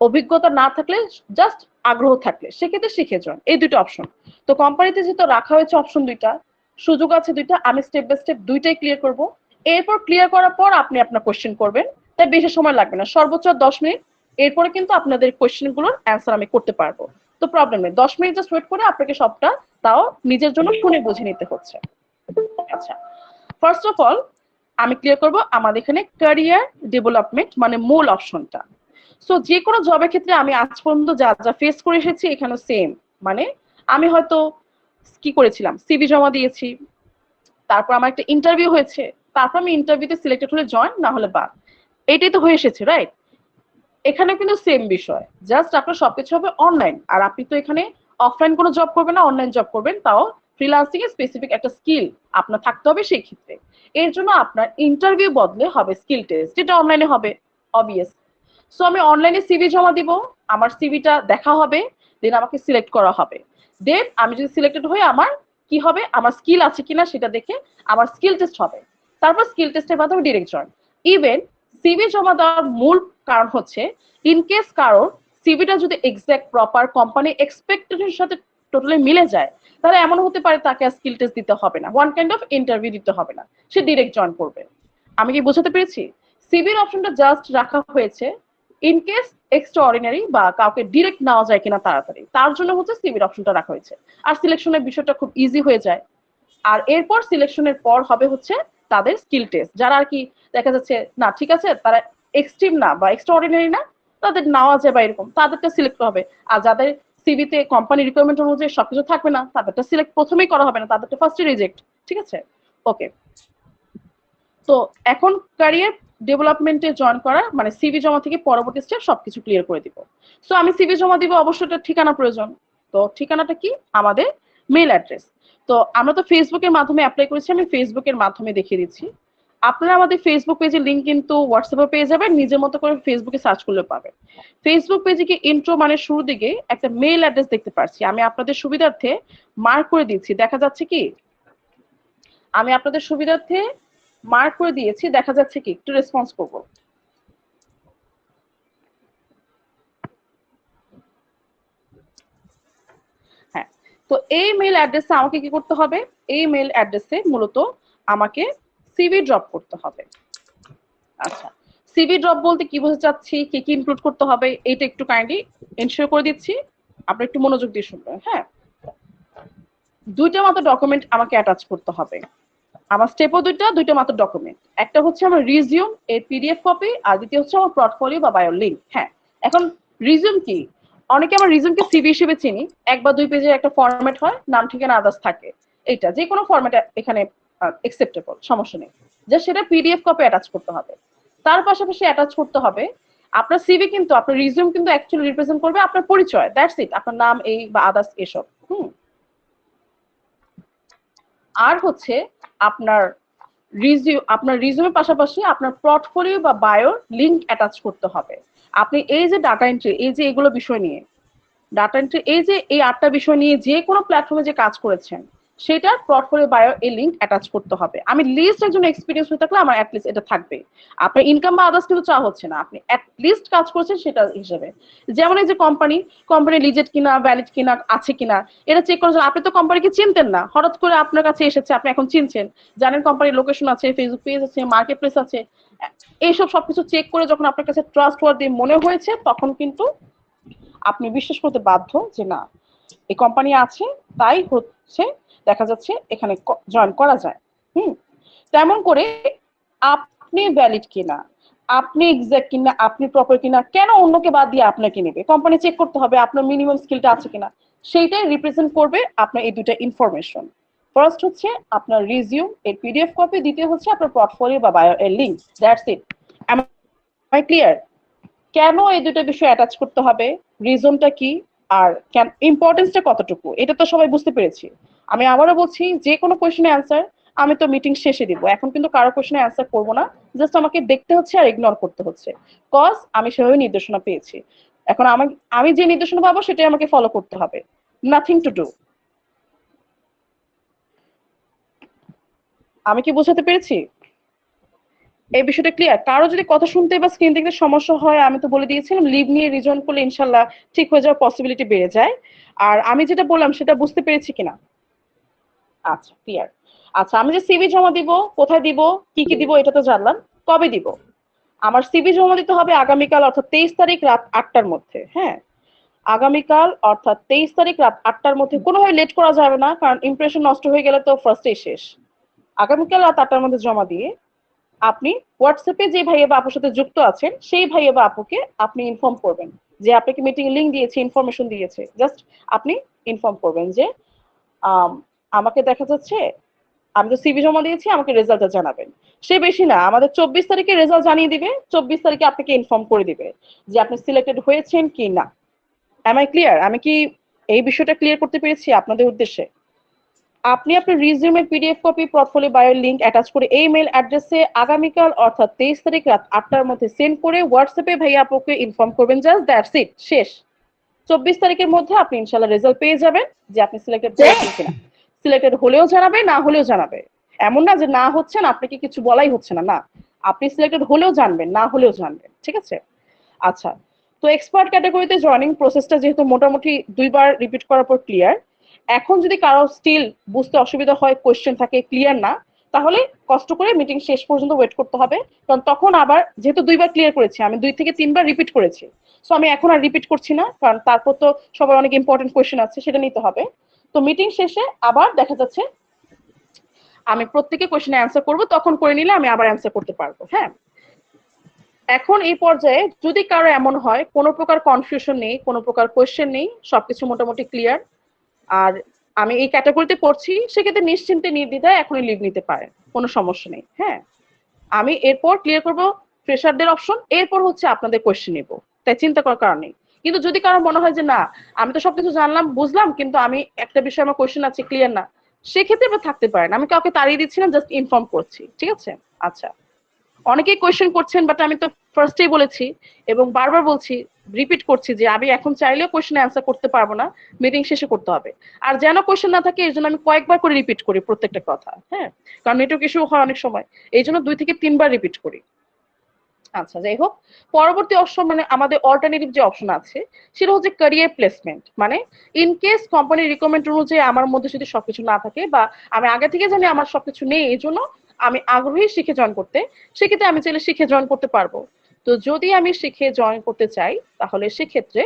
অভিজ্ঞতা না থাকলে, জাস্ট আগ্রহ থাকলে, সেক্ষেত্রে শিখে জয়েন। এই দুটো অপশন। তো কোম্পানিতে যেহেতু রাখা হয়েছে অপশন দুইটা, সুযোগ আছে দুইটা, আমি স্টেপ বাই স্টেপ দুইটাই ক্লিয়ার করব। এরপর ক্লিয়ার করার পর আপনি আপনার কোয়েশ্চেন করবেন, তাই বেশি সময় লাগবে না, সর্বোচ্চ 10 মিনিট। এরপরে কিন্তু আপনাদের কোয়েশ্চেন গুলোর অ্যান্সার আমি করতে পারবো, তো প্রবলেম নেই। 10 মিনিট জাস্ট ওয়েট করে আপনাকে সবটা, তাও নিজের জন্য শুনে বুঝে নিতে হচ্ছে। আচ্ছা, ফার্স্ট অফ অল আমি ক্লিয়ার করব আমাদের এখানে ক্যারিয়ার ডেভেলপমেন্ট মানে মূল অপশনটা। সো যে কোনো জবের ক্ষেত্রে আমি আজ পর্যন্ত যা যা ফেস করে এসেছি এখানে সেম। মানে আমি হয়তো কি করেছিলাম, সিভি জমা দিয়েছি, তারপর আমার একটা ইন্টারভিউ হয়েছে, তারপর আমি ইন্টারভিউতে সিলেক্টেড হলে জয়েন, না হলে বাদ, এটাই তো হয়ে এসেছে, রাইট? এখানে কিন্তু সেম বিষয়, জাস্ট আপনার সবকিছু হবে অনলাইন। আর আপনি তো এখানে অফলাইন কোনো জব করবেন না, অনলাইন জব করবেন, তাও ফ্রিল্যান্সিং এর স্পেসিফিক একটা স্কিল আপনার থাকতে হবে সেই ক্ষেত্রে। এর জন্য আপনার ইন্টারভিউ বদলে হবে স্কিল টেস্ট, যেটা অনলাইনে হবে অবভিয়াস। সো আমি অনলাইনে সিভি জমা দিব, আমার সিভিটা দেখা হবে, দেন আমাকে সিলেক্ট করা হবে। দেন আমি যদি সিলেক্টেড হই, আমার কি হবে, আমার স্কিল আছে কিনা সেটা দেখে আমার স্কিল টেস্ট হবে, তারপর স্কিল টেস্টের মাধ্যমে ডিরেক্ট জয়েন। ইভেন সিভি জমা দেওয়ার মূল কারণ হচ্ছে ইনকেস কারোর সিভিটা যদি এক্সাক্ট প্রপার কোম্পানি এক্সপেক্টেশনের সাথে টোটালি মিলে যায়, তাহলে এমন হতে পারে তাকে স্কিল টেস্ট দিতে হবে না, ওয়ান কাইন্ড অফ ইন্টারভিউ দিতে হবে না, সে ডিরেক্ট জয়েন করবে। আমি কি বোঝাতে পেরেছি? সিভির অপশনটা জাস্ট রাখা হয়েছে ইন কেস এক্সট্রা অর্ডিনারি বা কাউকে ডিরেক্ট নেওয়া যায় কিনা তাড়াতাড়ি, তার জন্য হচ্ছে সিভির অপশনটা রাখা হয়েছে। আর সিলেকশনের বিষয়টা খুব ইজি হয়ে যায়। আর এরপর সিলেকশনের পর হবে হচ্ছে তাদের স্কিল টেস্ট। যারা আর কি দেখা যাচ্ছে না ঠিক আছে তারা এক্সট্রিম না বা এক্সট্রা অর্ডিনারি না, তাদের নেওয়া যায় বা এরকম, তাদেরটা সিলেক্ট করা হবে। আর যাদের সিভিতে কোম্পানি রিকোয়ারমেন্ট অনুযায়ী সবকিছু থাকবে না, তাদেরটা সিলেক্ট প্রথমেই করা হবে না, তাদেরটা ফার্স্টে রিজেক্ট। ঠিক আছে, ওকে। তো এখন ক্যারিয়ার ডেভেলপমেন্টে জয়েন করা মানে সিভি জমা থেকে পরবর্তী স্টেপ সবকিছু ক্লিয়ার করে দিব। সো আমি সিভি জমা দিব, অবশ্যই একটা ঠিকানা প্রয়োজন। তো ঠিকানাটা কি? আমাদের মেইল অ্যাড্রেস। তো আমরা তো ফেসবুকের মাধ্যমে অ্যাপ্লাই করেছি, আমি ফেসবুকের মাধ্যমে দেখিয়ে দিচ্ছি। আপনারা আমাদের ফেসবুক পেজের লিঙ্ক কিন্তু হোয়াটসঅ্যাপে পেয়ে যাবেন, নিজের মতো করে ফেসবুকে সার্চ করলে পাবেন। ফেসবুক পেজে কি ইন্ট্রো মানে শুরুর দিকে একটা মেইল অ্যাড্রেস দেখতে পাচ্ছি, আমি আপনাদের সুবিধার্থে মার্ক করে দিচ্ছি, দেখা যাচ্ছে কি? আমি আপনাদের সুবিধার্থে মার্ক করে দিয়েছি, দেখা যাচ্ছে কি? একটু রেসপন্স করব। হ্যাঁ, তো এই মেইল অ্যাড্রেসে আমাকে কি করতে হবে? এই মেইল অ্যাড্রেসে মূলত আমাকে সিভি ড্রপ করতে হবে। আচ্ছা, সিভি ড্রপ বলতে কি বোঝাতে চাচ্ছি, কি কি ইনক্লুড করতে হবে, এইটা একটু কাইন্ডলি এনশিওর করে দিচ্ছি, আপনি একটু মনোযোগ দিয়ে শুনবেন। হ্যাঁ, দুইটা মাত্র ডকুমেন্ট আমাকে অ্যাটাচ করতে হবে। আমার স্টেপও দুইটা মাত্র ডকুমেন্ট। একটা হচ্ছে আমার রিজিউম এর পিডিএফ কপি, আর দ্বিতীয় হচ্ছে আমার পোর্টফোলিও বা বায়ো লিঙ্ক। হ্যাঁ, এখন রিজিউম কি? অনেকে আমার রিজিউমকে সিভি হিসেবে চিনি, 1 বা 2 পেজের একটা ফরম্যাট হয়, নাম ঠিকানা আদার্স থাকে। এইটা যে কোনো ফরম্যাট এখানে অ্যাকসেপ্টেবল, সমস্যা নেই। যে সেটা পিডিএফ কপি অ্যাটাচ করতে হবে। তার পাশাপাশি অ্যাটাচ করতে হবে আপনার সিভি, কিন্তু আপনার রিজিউম কিন্তু অ্যাকচুয়ালি রিপ্রেজেন্ট করবে আপনার পরিচয়, দ্যাটস ইট, আপনার নাম এই বা আদার্স এসব। আর হচ্ছে আপনার আপনার রিজিউমের পাশাপাশি আপনার পোর্টফোলিও বা বায়োর লিংক অ্যাটাচ করতে হবে। আপনি এই যে ডাটা এন্ট্রি, এই যে এগুলো বিষয় নিয়ে ডাটা এন্ট্রি, এই যে এই 8টা বিষয় নিয়ে যে কোনো প্ল্যাটফর্মে যে কাজ করেছেন সেটার পোর্টফোলিও বায়ো এই লিংক অ্যাটাচ করতে হবে। আমি লিস্ট একজন এক্সপিরিয়েন্স হয়ে থাকলে আমার অ্যাটলিস্ট এটা থাকবে। আপনার ইনকাম বা আদার্স কিন্তু চাওয়া হচ্ছে না, আপনি অ্যাটলিস্ট কাজ করছেন সেটা হিসেবে। যেমন এই যে কোম্পানি লিজেট কিনা, ভ্যালিড কিনা, আছে কিনা, এটা চেক করার জন্য। আপনি তো কোম্পানিকে চিনতেন না, হঠাৎ করে আপনার কাছে এসেছে, আপনি এখন চিনছেন, জানেন কোম্পানির লোকেশন আছে, ফেসবুক পেজ আছে, মার্কেট প্লেস আছে, এইসব সবকিছু চেক করে যখন আপনার কাছে ট্রাস্ট ওয়ার্দি মনে হয়েছে, তখন কিন্তু আপনি বিশ্বাস করতে বাধ্য যে না, এই কোম্পানি আছে, তাই হচ্ছে দেখা যাচ্ছে এখানে জয়েন করা যায়। তেমন করে আপনি ভ্যালিড কিনা, আপনি এক্সাক্ট কিনা, আপনি প্রপার কিনা, কেন অন্যকে বাদ দিয়ে আপনাকে নেবে? কোম্পানি চেক করতে হবে আপনার মিনিমাম স্কিলটা আছে কিনা, সেইটাই রিপ্রেজেন্ট করবে আপনার এই দুটা ইনফরমেশন। ফার্স্ট হচ্ছে আপনার রিজিউম এর পিডিএফ কপি, দ্বিতীয় হচ্ছে আপনার পোর্টফোলিও বা বায়ো এর link. That's it. Am I clear? কেন এই দুটো বিষয় অ্যাটাচ করতে হবে, রিজনটা কি, আর ইম্পর্টেন্সটা কতটুকু, এটা তো সবাই বুঝতে পেরেছি। আমি আবারও বলছি, যে কোনো কোয়েশ্চেনের অ্যান্সার আমি তো মিটিং শেষে দিব, এখন কিন্তু কারো কোয়েশ্চেনের অ্যান্সার করবো না, জাস্ট আমাকে দেখতে হচ্ছে আর ইগনোর করতে হচ্ছে, কজ আমি সেভাবে নির্দেশনা পেয়েছি। এখন আমি যে নির্দেশনা পাবো সেটাই আমাকে ফলো করতে হবে, নাথিং টু ডু। আমি কি বোঝাতে পেরেছি? এই বিষয়টা ক্লিয়ার? কারো যদি কথা শুনতে বা স্ক্রিন দেখতে সমস্যা হয়, আমি তো বলে দিয়েছিলাম লিভ নিয়ে রিজন করলে ইনশাল্লাহ ঠিক হয়ে যাওয়ার পসিবিলিটি বেড়ে যায়। আর আমি যেটা বললাম সেটা বুঝতে পেরেছি কিনা? আচ্ছা, ক্লিয়ার। আচ্ছা, আমি যে সিভি জমা দিব, কোথায় দিব, কি কি দিব, এটা তো জানলাম। কবে দিব? আমার সিভি জমা দিতে হবে আগামীকাল, অর্থাৎ 23 তারিখ রাত 8টার মধ্যে। হ্যাঁ, আগামীকাল অর্থাৎ 23 তারিখ রাত 8টার মধ্যে, কোনোভাবে লেট করা যাবে না, কারণ ইমপ্রেশন নষ্ট হয়ে গেলে তো ফার্স্টেই শেষ। আগামীকাল রাত 8টার মধ্যে জমা দিয়ে আপনি হোয়াটসঅ্যাপে যে ভাইয়া বা আপুর সাথে যুক্ত আছেন সেই ভাইয়া বা আপুকে আপনি ইনফর্ম করবেন যে আপনাকে মিটিং লিংক দিয়েছে, ইনফরমেশন দিয়েছে, জাস্ট আপনি ইনফর্ম করবেন যে আমাকে দেখা যাচ্ছে, আমি তো সিভি জমা দিয়েছি, আমাকে রেজাল্টটা জানাবেন। সে বেশি না, আমাদের 24 তারিখে রেজাল্ট জানিয়ে দিবে, 24 তারিখে আপনাকে ইনফর্ম করে দিবে যে আপনি সিলেক্টেড হয়েছেন কি না। Am I clear? আমি কি এই বিষয়টা ক্লিয়ার করতে পেরেছি আপনাদের উদ্দেশ্যে? আপনি আপনার রিজিউমের পিডিএফ কপি, পোর্টফোলিও বায়োর লিংক অ্যাটাচ করে এই মেল অ্যাড্রেসে আগামীকাল অর্থাৎ 23 তারিখ রাত 8টার মধ্যে সেন্ড করে হোয়াটসঅ্যাপে ভাইয়া আপুকে ইনফর্ম করবেন, জাস্ট দ্যাটস ইট, শেষ। 24 তারিখের মধ্যে আপনি ইনশাল্লাহ রেজাল্ট পেয়ে যাবেন যে আপনি সিলেক্টেড হয়েছেন কিনা। সিলেক্টেড হলেও জানাবে, না হলেও জানাবে। এমন না যে না হচ্ছেন আপনাকে কিছু বলাই হচ্ছে না, না, আপনি সিলেক্টেড হলেও জানবেন, না হলেও জানবেন। ঠিক আছে? আচ্ছা, তো এক্সপার্ট ক্যাটাগরিতে জয়নিং প্রসেসটা যেহেতু মোটামুটি 2বার রিপিট করার পর ক্লিয়ার, এখন যদি কারো স্টিল বুঝতে অসুবিধা হয়, কোয়েশ্চেন থাকে, ক্লিয়ার না, তাহলে কষ্ট করে মিটিং শেষ পর্যন্ত ওয়েট করতে হবে, কারণ তখন আবার যেহেতু 2বার ক্লিয়ার করেছি, আমি 2 থেকে 3বার রিপিট করেছি, সো আমি এখন আর রিপিট করছি না, কারণ তারপর তো সবার অনেক ইম্পর্টেন্ট কোয়েশ্চেন আছে, সেটা নিতে হবে। তো মিটিং শেষে আবার দেখা যাচ্ছে আমি প্রত্যেকে কোয়েশ্চেনে অ্যান্সার করব, তখন করে নিলে আমি আবার অ্যান্সার করতে পারবো। হ্যাঁ, এখন এই পর্যায়ে যদি কারো এমন হয় কোনো প্রকার কনফিউশন নেই, কোনো প্রকার কোয়েশ্চেন নেই, সবকিছু মোটামুটি ক্লিয়ার, আর আমি এই ক্যাটাগরিতে পড়ছি, সেক্ষেত্রে নিশ্চিন্তে নির্দ্বিধায় এখনই লিভ নিতে পারে, কোনো সমস্যা নেই। হ্যাঁ, আমি এরপর ক্লিয়ার করব ফ্রেশারদের অপশন, এরপর হচ্ছে আপনাদের কোয়েশ্চেন নিব, তাই চিন্তা করার কারণ নেই। কিন্তু যদি কারো মনে হয় যে না, আমি তো সবকিছু জানলাম বুঝলাম, কিন্তু আমি একটা বিষয় আমার কোয়েশ্চেন আছে ক্লিয়ার না, সেক্ষেত্রে এবার থাকতে পারেন, আমি কাউকে তাড়িয়ে দিচ্ছি না, জাস্ট ইনফর্ম করছি, ঠিক আছে? আচ্ছা, অনেকেই কোয়েশ্চেন করছেন, বাট আমি তো ফার্স্টেই বলেছি এবং বারবার বলছি, রিপিট করছি যে আমি এখন চাইলেও কোয়েশ্চেন অ্যান্সার করতে পারবো না, মিটিং শেষে করতে হবে। আর যেন কোয়েশ্চেন না থাকে, এই জন্য আমি কয়েকবার করে রিপিট করি প্রত্যেকটা কথা। হ্যাঁ, কারণ নেটওয়ার্ক ইস্যু হয় অনেক সময়, এই জন্য 2 থেকে 3 বার রিপিট করি। আচ্ছা, যাই হোক, পরবর্তী অপশন মানে আমাদের অল্টারনেটিভ যে অপশন আছে সেটা হচ্ছে ক্যারিয়ার প্লেসমেন্ট। মানে ইন কেস কোম্পানির রিকমেন্ড অনুযায়ী আমার মধ্যে যদি সবকিছু না থাকে, বা আমি আগে থেকে জানি আমার সবকিছু নেই, এই জন্য আমি আগ্রহী শিখে জয়েন করতে, সেক্ষেত্রে আমি চাইলে শিখে জয়েন করতে পারবো। তো যদি আমি শিখে জয়েন করতে চাই, তাহলে সেক্ষেত্রে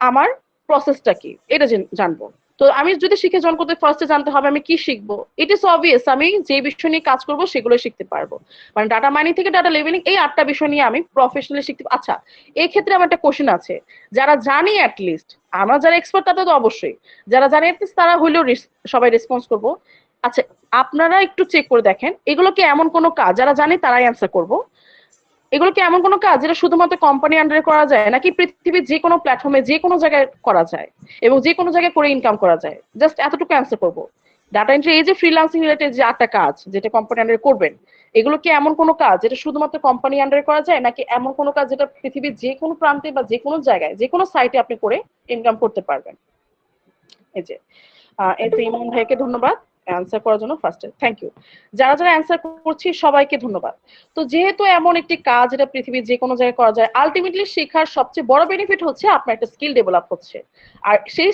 আমার প্রসেসটা কি এটা জানবো। তো আমি যদি শিখে জয়েন করতে, ফার্স্টে জানতে হবে আমি কি শিখবো। ইট ইজ অবভিয়াস, আমি যে বিষয় নিয়ে কাজ করবো সেগুলো শিখতে পারবো। মানে ডাটা মাইনিং থেকে ডাটা লেভেলিং, এই 8টা বিষয় নিয়ে আমি প্রফেশনালি শিখতে। আচ্ছা, এই ক্ষেত্রে আমার একটা কোশ্চেন আছে, যারা জানি অ্যাটলিস্ট, আমরা যারা এক্সপার্ট তাদের তো অবশ্যই, যারা জানি অ্যাটলিস্ট তারা হইলেও সবাই রেসপন্স করবো। আচ্ছা, আপনারা একটু চেক করে দেখেন এগুলো কি এমন কোনো কাজ, যারা জানি তারাই অ্যান্সার করবো, এগুলো কি এমন কোনো কাজ যেটা শুধুমাত্র কোম্পানি আন্ডারে করা যায়, নাকি পৃথিবীর যে কোনো প্ল্যাটফর্মে যে কোনো জায়গায় করা যায় এবং যে কোনো জায়গায় করে ইনকাম করা যায়? জাস্ট এতটুকু অ্যান্সার করবো। ডাটা এন্ট্রি, এই যে ফ্রিল্যান্সিং রিলেটেড যে 8টা কাজ যেটা কোম্পানি আন্ডারে করবেন, এগুলো কি এমন কোনো কাজ যেটা শুধুমাত্র কোম্পানি আন্ডারে করা যায়, নাকি এমন কোনো কাজ যেটা পৃথিবীর যে কোনো প্রান্তে বা যে কোনো জায়গায় যে কোনো সাইটে আপনি করে ইনকাম করতে পারবেন? এই যে এই তো ইমন ভাইকে ধন্যবাদ অ্যান্সার করার জন্য ফার্স্টে, থ্যাংক ইউ। যারা যারা অ্যান্সার করছি সবাইকে ধন্যবাদ। তো যেহেতু এমন একটি কাজ এটা পৃথিবীর যে কোনো জায়গায় করা যায়, আলটিমেটলি শেখার সবচেয়ে বড় বেনিফিট হচ্ছে আপনার একটা স্কিল ডেভেলপ হচ্ছে, আর সেই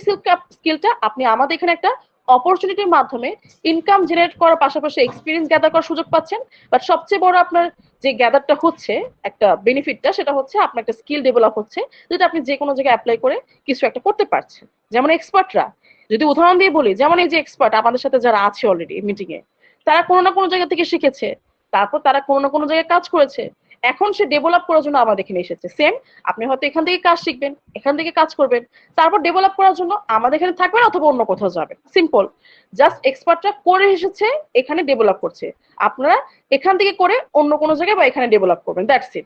স্কিলটা আপনি আমাদের এখানে একটা অপরচুনিটির মাধ্যমে ইনকাম জেনারেট করার পাশাপাশি এক্সপিরিয়েন্স গ্যাদার করার সুযোগ পাচ্ছেন। বাট সবচেয়ে বড় আপনার যে গ্যাদারটা হচ্ছে, একটা বেনিফিটটা, সেটা হচ্ছে আপনার একটা স্কিল ডেভেলপ হচ্ছে, যেটা আপনি যে কোনো জায়গায় অ্যাপ্লাই করে কিছু একটা করতে পারছেন। যেমন এক্সপার্টরা, যদি উদাহরণ দিয়ে বলি, যেমন এই যে এক্সপার্ট আমাদের সাথে যারা আছে অলরেডি মিটিং এ, তারা কোনো না কোনো জায়গা থেকে শিখেছে, তারপর তারা কোনো না কোনো জায়গায় কাজ করেছে, এখন সে ডেভেলপ করার জন্য আমাদের এখানে এসেছে। সেম, আপনি হয়তো এখান থেকে কাজ শিখবেন, এখান থেকে কাজ করবেন, তারপর ডেভেলপ করার জন্য আমাদের এখানে থাকবেন অথবা অন্য কোথাও যাবেন। সিম্পল, জাস্ট এক্সপার্টরা করে এসেছে, এখানে ডেভেলপ করছে, আপনারা এখান থেকে করে অন্য কোনো জায়গায় বা এখানে ডেভেলপ করবেন, দ্যাটস ইট।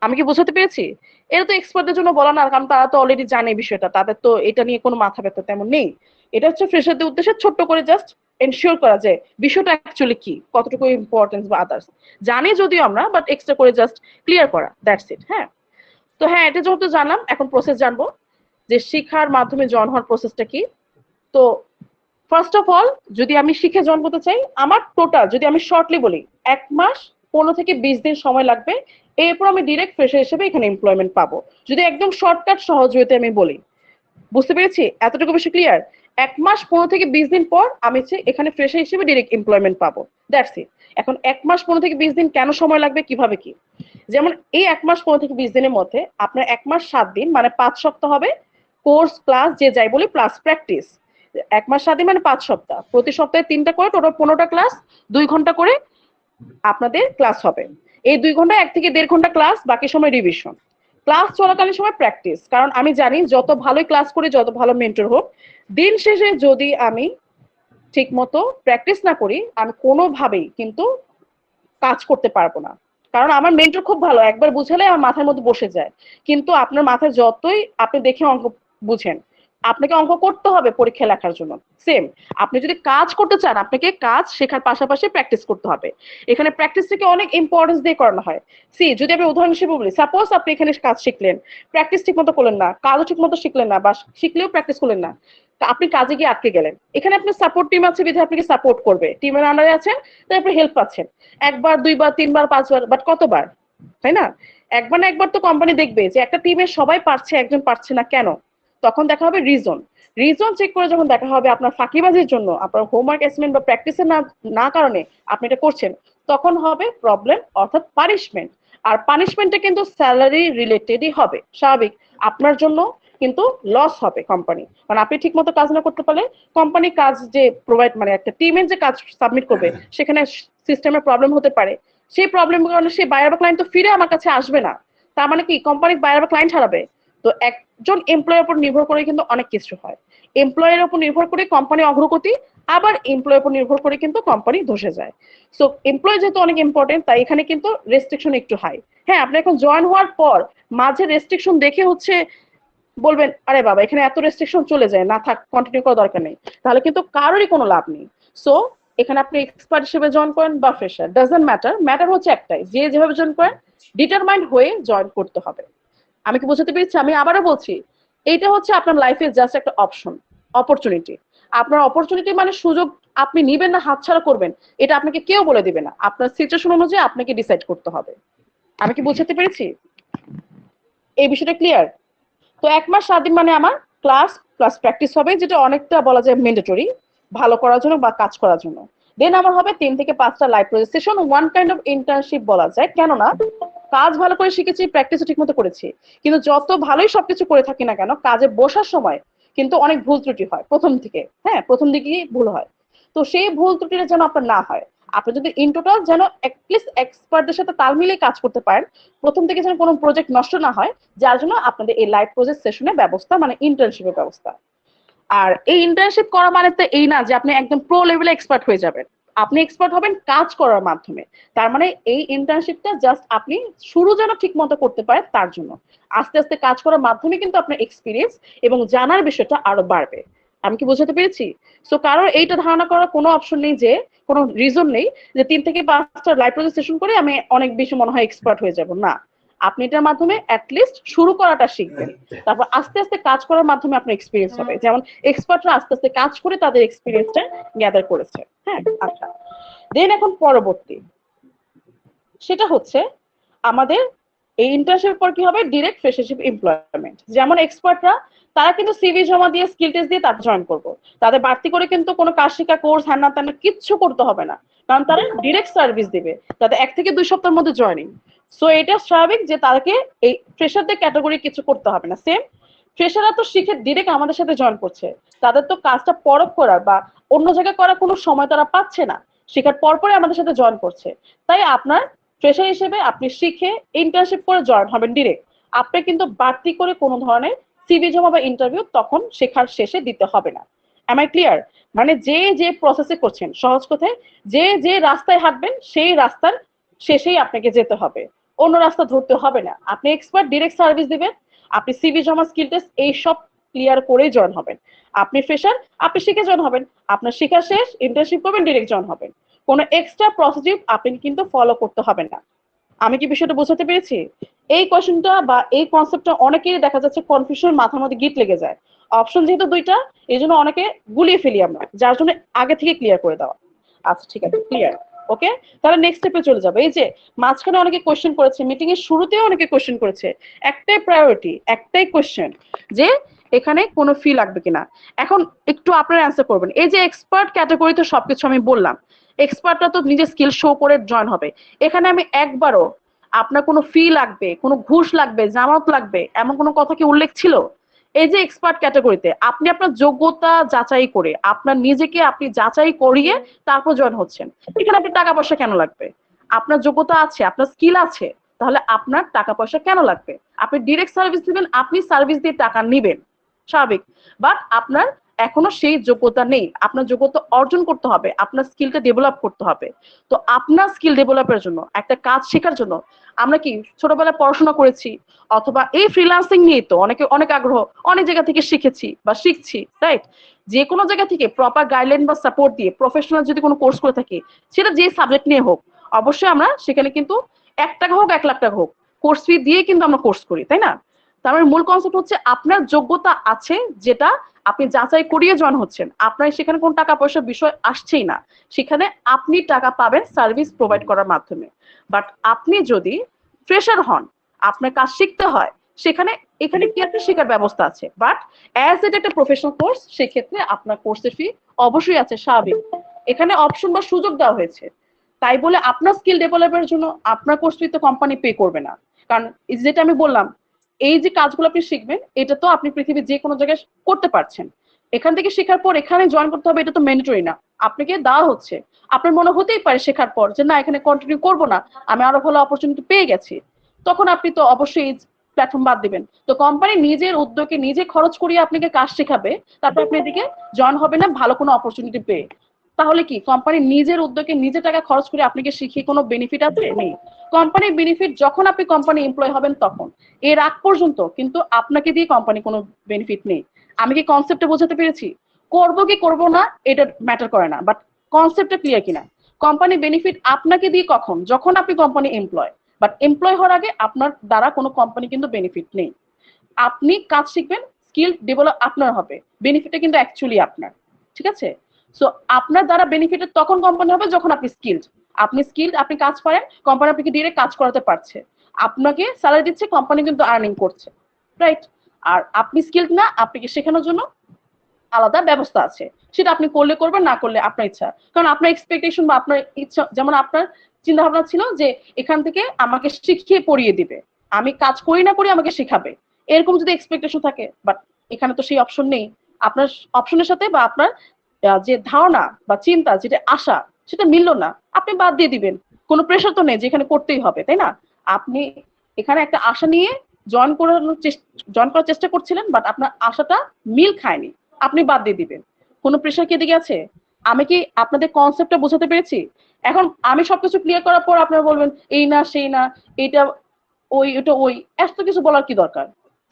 আমি কি বোঝাতে পেরেছি? এটা তো এক্সপার্টদের জন্য বলা না, কারণ তারা তো অলরেডি জানে বিষয়টা, তাদের তো এটা নিয়ে কোনো মাথা ব্যথা তেমন নেই। এটা হচ্ছে ফ্রেশারদের উদ্দেশ্যে ছোট্ট করে জাস্ট এনশিওর করা যায় বিষয়টা অ্যাকচুয়ালি কি, কতটুকু ইম্পর্টেন্স বা আদার্স জানি যদিও আমরা, বাট এক্সট্রা করে জাস্ট ক্লিয়ার করা, দ্যাটস ইট। হ্যাঁ, তো হ্যাঁ, এটা যেহেতু জানলাম, এখন প্রসেস জানবো যে শিক্ষার মাধ্যমে জয়েন হওয়ার প্রসেসটা কি। তো ফার্স্ট অফ অল, যদি আমি শিখে জয়েন করতে চাই, আমার টোটাল যদি আমি শর্টলি বলি, 1 মাস 15 থেকে 20 দিন সময় লাগবে, এরপর আমি ডিরেক্ট ফ্রেশার হিসেবে এখানে এমপ্লয়মেন্ট পাবো, যদি একদম শর্টকাট সহজ ওয়েতে আমি বলি। বুঝতে পেরেছি? এতটুকু বেশি ক্লিয়ার? 1 মাস 15 থেকে 20 দিন পর আমি এখানে ফ্রেশার হিসেবে ডিরেক্ট এমপ্লয়মেন্ট পাবো, দ্যাটস ইট। এখন 1 মাস 15 থেকে 20 দিন কেন সময় লাগবে, কিভাবে কি? যেমন এই 1 মাস 15 থেকে 20 দিনের মধ্যে আপনার 1 মাস 7 দিন মানে 5 সপ্তাহ হবে কোর্স ক্লাস যে যাই বলি প্লাস প্র্যাকটিস। 1 মাস 7 দিন মানে 5 সপ্তাহ, প্রতি সপ্তাহে 3টা করে টোটাল 15টা ক্লাস, 2 ঘন্টা করে আপনাদের ক্লাস হবে। এই 2 ঘন্টা 1 থেকে 1.5 ঘন্টা ক্লাস, বাকি সময় রিভিশন। ক্লাস চলাকালীন সময় প্র্যাকটিস, কারণ আমি জানি যত ভালোই ক্লাস করি, যত ভালো মেন্টর হোক, দিন শেষে যদি আমি ঠিক মতো প্র্যাকটিস না করি, আমি কোনোভাবেই কিন্তু কাজ করতে পারবো না। কারণ আমার মেন্টর খুব ভালো, একবার বুঝালে আমার মাথার মধ্যে বসে যায়, কিন্তু আপনার মাথায় যতই আপনি দেখে অঙ্ক বুঝেন, আপনাকে অঙ্ক করতে হবে পরীক্ষা লেখার জন্য। সেম, আপনি যদি কাজ করতে চান, আপনাকে কাজ শেখার পাশাপাশি প্র্যাকটিস করতে হবে। এখানে প্র্যাকটিসটাকে অনেক ইম্পর্টেন্স দিয়ে করানো হয়। সি, যদি আমি উদাহরণ হিসেবে বলি, সাপোজ আপনি এখানে কাজ শিখলেন, প্র্যাকটিস ঠিক মতো করলেন না, কাজও ঠিক মতো শিখলেন না, বা শিখলেও প্র্যাকটিস করলেন না, আপনি কাজে গিয়ে আটকে গেলেন। এখানে আপনার সাপোর্ট টিম আছে, বিধায় আপনাকে সাপোর্ট করবে, টিমের আন্ডারে আছেন, তাই আপনি হেল্প পাচ্ছেন। 1 বার 2 বার 3 বার 5 বার, বাট কতবার? তাই না? একবার না একবার তো কোম্পানি দেখবে যে একটা টিমের সবাই পারছে, একজন পারছে না কেন, তখন দেখা হবে রিজন। রিজন চেক করে যখন দেখা হবে আপনার ফাঁকিবাজির জন্য, আপনার হোমওয়ার্ক অ্যাসাইনমেন্ট বা প্র্যাকটিসের না কারণে আপনি এটা করছেন, তখন হবে প্রবলেম, অর্থাৎ পানিশমেন্ট। আর পানিশমেন্টটা কিন্তু স্যালারি রিলেটেডই হবে, স্বাভাবিক। আপনার জন্য কিন্তু লস হবে কোম্পানি, কারণ আপনি ঠিক মতো কাজ না করতে পারলে কোম্পানি কাজ যে প্রোভাইড মানে একটা টিমের যে কাজ সাবমিট করবে সেখানে সিস্টেমের প্রবলেম হতে পারে, সেই প্রবলেমের কারণে সেই বায়ার বা ক্লায়েন্ট তো ফিরে আমার কাছে আসবে না। তার মানে কি কোম্পানি বায়ার বা ক্লায়েন্ট হারাবে। তো একজন এমপ্লয়ের উপর নির্ভর করে কিন্তু অনেক কিছু হয়, এমপ্লয়ের উপর নির্ভর করে কোম্পানি অগ্রগতি, আবার এমপ্লয়ের উপর নির্ভর করে কিন্তু কোম্পানি ধসে যায়। সো এমপ্লয় যেহেতু অনেক ইম্পর্টেন্ট, তাই এখানে কিন্তু রেস্ট্রিকশন একটু হাই। হ্যাঁ, আপনি এখন জয়েন হওয়ার পর মাঝে রেস্ট্রিকশন দেখে হচ্ছে বলবেন আরে বাবা এখানে এত রেস্ট্রিকশন চলে যায়, না থাক, কন্টিনিউ করার দরকার নেই, তাহলে কিন্তু কারোরই কোনো লাভ নেই। সো এখানে আপনি এক্সপার্ট হিসেবে জয়েন করেন বা ফ্রেশার, ডাজন্ট ম্যাটার, ম্যাটার হচ্ছে একটাই, যে যেভাবে জয়েন করেন ডিটারমাইন্ড হয়ে জয়েন করতে হবে। আমি কি বুঝতে পেরেছি? আমি আবারও বলছি, এইটা হচ্ছে আপনার লাইফে জাস্ট একটা অপশন, অপরচুনিটি। আপনার অপরচুনিটি মানে সুযোগ আপনি নিবেন না হাতছাড়া করবেন, এটা আপনাকে কেউ বলে দিবে না, আপনার সিচুয়েশন অনুযায়ী আপনাকে ডিসাইড করতে হবে। আমি কি বুঝতে পেরেছি? এই বিষয়টা ক্লিয়ার? তো 1 মাস 7 দিন মানে আমার ক্লাস প্লাস প্র্যাকটিস হবে, যেটা অনেকটা বলা যায় ম্যান্ডেটরি ভালো করার জন্য বা কাজ করার জন্য। দেন আমার হবে 3 থেকে 5টা live project session, one kind of internship বলা যায়। কেননা কাজ ভালো করে শিখেছি, প্র্যাকটিসও ঠিক মতো করেছি, কিন্তু যত ভালোই সবকিছু করে থাকি না কেন, কাজে বসার সময় কিন্তু অনেক ভুল ত্রুটি হয় প্রথম থেকে। হ্যাঁ, প্রথম দিকেই ভুল হয়। তো সেই ভুল ত্রুটিটা যেন আপনার না হয়, আপনি যদি ইন টোটাল যেন অ্যাটলিস্ট এক্সপার্টদের সাথে তাল মিলিয়ে কাজ করতে পারেন, প্রথম থেকে যেন কোনো প্রজেক্ট নষ্ট না হয়, যার জন্য আপনাদের এই লাইভ প্রজেক্ট সেশনের ব্যবস্থা, মানে ইন্টার্নশিপের ব্যবস্থা। আর এই ইন্টার্নশিপ করা মানে তো এই না যে আপনি একদম প্রো লেভেলে এক্সপার্ট হয়ে যাবেন, আপনি এক্সপার্ট হবেন কাজ করার মাধ্যমে। তার মানে এই ইন্টার্নশিপটা জাস্ট আপনি শুরু যেন ঠিক মতো করতে পারেন তার জন্য, আস্তে আস্তে কাজ করার মাধ্যমে কিন্তু আপনার এক্সপিরিয়েন্স এবং জানার বিষয়টা আরো বাড়বে। আমি কি বোঝাতে পেরেছি? সো কারোর এইটা ধারণা করার কোনো অপশন নেই, যে কোনো রিজন নেই যে 3 থেকে 5টা লাইভ প্রজেক্ট সেশন করে আমি অনেক বেশি মনে হয় এক্সপার্ট হয়ে যাব, না। আপনি এটার মাধ্যমে অ্যাটলিস্ট শুরু করাটা শিখবেন, তারপর আস্তে আস্তে কাজ করার মাধ্যমে আপনার এক্সপিরিয়েন্স হবে, যেমন এক্সপার্টরা আস্তে আস্তে কাজ করে তাদের এক্সপিরিয়েন্সটা গ্যাদার করেছে। হ্যাঁ, আচ্ছা। দেন এখন পরবর্তী সেটা হচ্ছে আমাদের এই ইন্টার্নশিপ পর কি হবে, ডিরেক্ট ফ্রেশারশিপ এমপ্লয়মেন্ট। যেমন এক্সপার্টরা তারা কিন্তু সিভি জমা দিয়ে স্কিল টেস্ট দিয়ে তারা জয়েন করবো, তাদের বাড়তি করে কিন্তু কোনো কাজ শেখা কোর্স হ্যান না ত্যান কিচ্ছু করতে হবে না, কারণ তারা ডিরেক্ট সার্ভিস দিবে, তাদের 1 থেকে 2 সপ্তাহের মধ্যে জয়েনিং। সো এটা স্বাভাবিক যে তাদেরকে এই ফ্রেশারদের ক্যাটাগরি কিছু করতে হবে না। সেম ফ্রেশাররা তো শিখে ডিরেক্ট আমাদের সাথে জয়েন করছে, তাদের তো কাজটা পরখ করার বা অন্য জায়গায় করার কোনো সময় তারা পাচ্ছে না, শেখার পরপরে আমাদের সাথে জয়েন করছে। তাই আপনার ফ্রেশার হিসেবে আপনি শিখে ইন্টার্নশিপ করে জয়েন হবেন ডিরেক্ট, আপনি কিন্তু বাড়তি করে কোনো ধরনের সিভি জমা বা ইন্টারভিউ তখন শেখার শেষে দিতে হবে না। Am I clear? মানে যে যে প্রসেসে করছেন, সহজ কথায় যে যে রাস্তায় হাঁটবেন সেই রাস্তার শেষেই আপনাকে যেতে হবে, অন্য রাস্তা ধরতে হবে না। আপনি এক্সপার্ট, ডিরেক্ট সার্ভিস দিবেন, আপনি সিভি জমা, স্কিল টেস্ট এই সব ক্লিয়ার করেই জয়েন হবেন। আপনি ফ্রেশার, আপনি শিখে জয়েন হবেন, আপনার শেখা শেষ, ইন্টার্নশিপ করবেন, ডিরেক্ট জয়েন হবেন, কোনো এক্সট্রা প্রসিডিউর আপনি কিন্তু ফলো করতে হবে না। আমি কি বিষয়টা বোঝাতে পেরেছি? এই কোয়েশ্চেনটা বা এই কনসেপ্টটা অনেকেরই দেখা যাচ্ছে কনফিউশন, মাথার মধ্যে গিট লেগে যায়। অপশন যেহেতু 2টা, এই জন্য অনেকে গুলিয়ে ফেলি আমরা, যার জন্য আগে থেকে ক্লিয়ার করে দেওয়া। আচ্ছা ঠিক আছে, ক্লিয়ার। ওকে, তাহলে নেক্সট স্টেপে চলে যাবে। এই যে মাঝখানে অনেকে কোয়েশ্চেন করেছে, মিটিং এর শুরুতেও অনেকে কোয়েশ্চেন করেছে, একটাই প্রায়োরিটি, একটাই কোয়েশ্চেন, যে এখানে কোনো ফি লাগবে কিনা। এখন একটু আপনারা অ্যান্সার করবেন। এই যে এক্সপার্ট ক্যাটাগরিতে সবকিছু আমি বললাম, এক্সপার্টরা তো নিজের স্কিল শো করে জয়েন হবে, এখানে আমি একবারও আপনার কোনো ফি লাগবে, কোনো ঘুষ লাগবে, জামানত লাগবে এমন কোনো কথা কি উল্লেখ ছিল? এই যে এক্সপার্ট ক্যাটাগরিতে আপনি আপনার যোগ্যতা যাচাই করে, আপনার নিজেকে আপনি যাচাই করিয়ে তারপর জয়েন হচ্ছেন, এখানে আপনার টাকা পয়সা কেন লাগবে? আপনার যোগ্যতা আছে, আপনার স্কিল আছে, তাহলে আপনার টাকা পয়সা কেন লাগবে? আপনি ডিরেক্ট সার্ভিস দিবেন, আপনি সার্ভিস দিয়ে টাকা নিবেন, স্বাভাবিক। বাট আপনার এখনো সেই যোগ্যতা নেই, আপনার যোগ্যতা অর্জন করতে হবে, আপনার স্কিলটা ডেভেলপ করতে হবে। তো আপনার স্কিল ডেভেলপের জন্য, একটা কাজ শেখার জন্য, আমরা কি ছোটবেলায় পড়াশোনা করেছি, অথবা এই ফ্রিল্যান্সিং নিয়ে তো অনেকে অনেক আগ্রহ, অনেক জায়গা থেকে শিখেছি বা শিখছি, রাইট? যে কোনো জায়গা থেকে প্রপার গাইডলাইন বা সাপোর্ট দিয়ে প্রফেশনাল যদি কোনো কোর্স করে থাকি, সেটা যে সাবজেক্ট নিয়ে হোক, অবশ্যই আমরা সেখানে কিন্তু 1 টাকা হোক 1 লাখ টাকা হোক কোর্স ফি দিয়ে কিন্তু আমরা কোর্স করি, তাই না? তার মানে মূল কনসেপ্ট হচ্ছে আপনার যোগ্যতা আছে, যেটা আপনি যাচাই করিয়ে জয়েন হচ্ছেন, আপনার সেখানে কোনো টাকা পয়সার বিষয় আসছেই না, সেখানে আপনি টাকা পাবেন সার্ভিস প্রোভাইড করার মাধ্যমে। বাট আপনি যদি ফ্রেশার হন, আপনার কাজ শিখতে হয়, সেখানে এখানে কি একটা শেখার ব্যবস্থা আছে, বাট অ্যাজ এটা একটা প্রফেশনাল কোর্স, সেক্ষেত্রে আপনার কোর্সের ফি অবশ্যই আছে, স্বাভাবিক। এখানে অপশন বা সুযোগ দেওয়া হয়েছে, তাই বলে আপনার স্কিল ডেভেলপের জন্য আপনার কোর্স ফি তো কোম্পানি পে করবে না। কারণ যেটা আমি বললাম, এই যে কাজগুলো আপনি শিখবেন এটা তো আপনি পৃথিবীর যে কোনো জায়গায় করতে পারছেন। এখান থেকে শেখার পর এখানে জয়েন করতে হবে এটা তো ম্যান্ডেটরি না, আপনাকে দেওয়া হচ্ছে। আপনার মনে হতেই পারে শেখার পর যে না এখানে কন্টিনিউ করব না, আমি আরো ভালো অপরচুনিটি পেয়ে গেছি, তখন আপনি তো অবশ্যই প্ল্যাটফর্ম বাদ দিবেন। তো কোম্পানি নিজের উদ্যোগে নিজে খরচ করিয়ে আপনাকে কাজ শেখাবে, তারপর আপনি এদিকে জয়েন হবে না ভালো কোনো অপরচুনিটি পেয়ে। তাহলে কি কোম্পানি নিজের উদ্যোগে নিজে টাকা খরচ করে আপনাকে শিখিয়ে কোনো বেনিফিট আছে? নেই। কোম্পানির বেনিফিট যখন আপনি কোম্পানি এমপ্লয় হবেন তখন, এর আগ পর্যন্ত কিন্তু আপনাকে দিয়ে কোম্পানি কোনো বেনিফিট নেই। আমি কি কনসেপ্টে বোঝাতে পেরেছি? করবো কি করবো না এটা ম্যাটার করে না, বাট কনসেপ্টটা ক্লিয়ার কিনা। কোম্পানি বেনিফিট আপনাকে দিয়ে কখন? যখন আপনি কোম্পানি এমপ্লয়। বাট এমপ্লয় হওয়ার আগে আপনার দ্বারা কোনো কোম্পানি কিন্তু বেনিফিট নেই। আপনি কাজ শিখবেন, স্কিল ডেভেলপ আপনার হবে, বেনিফিটটা কিন্তু অ্যাকচুয়ালি আপনার। ঠিক আছে? সো আপনার দ্বারা বেনিফিটেড তখন কোম্পানি হবে যখন আপনি স্কিলড। আপনি স্কিলড, আপনি কাজ পারেন, কোম্পানি আপনাকে ডিরেক্ট কাজ করাতে পারছে, আপনাকে স্যালারি দিচ্ছে, কোম্পানি কিন্তু আর্নিং করছে, রাইট? আর আপনি স্কিলড না, আপনাকে শেখানোর জন্য আলাদা ব্যবস্থা আছে, সেটা আপনি করলে করবেন, না করলে আপনার ইচ্ছা। কারণ আপনার এক্সপেকটেশন বা আপনার ইচ্ছা, যেমন আপনার চিন্তা ভাবনা ছিল যে এখান থেকে আমাকে শিখিয়ে পড়িয়ে দিবে, আমি কাজ করি না করি আমাকে শেখাবে, এরকম যদি এক্সপেকটেশন থাকে, বাট এখানে তো সেই অপশন নেই। আপনার অপশনের সাথে বা আপনার যে ধারণা বা চিন্তা যেটা আশা সেটা মিলল না, আপনি বাদ দিয়ে দিবেন। কোনো প্রেশার তো নেই যে এখানে করতেই হবে, তাই না? আপনি এখানে একটা আশা নিয়ে জয়েন করার চেষ্টা করছিলেন, বাট আপনার আশাটা মিল খায়নি, আপনি বাদ দিয়ে দিবেন। কোনো প্রেশার কি দিকে আছে? আমি কি আপনাদের কনসেপ্টটা বোঝাতে পেরেছি? এখন আমি সবকিছু ক্লিয়ার করার পর আপনারা বলবেন এই না সেই না, এটা ওই ওটা ওই, এত কিছু বলার কি দরকার?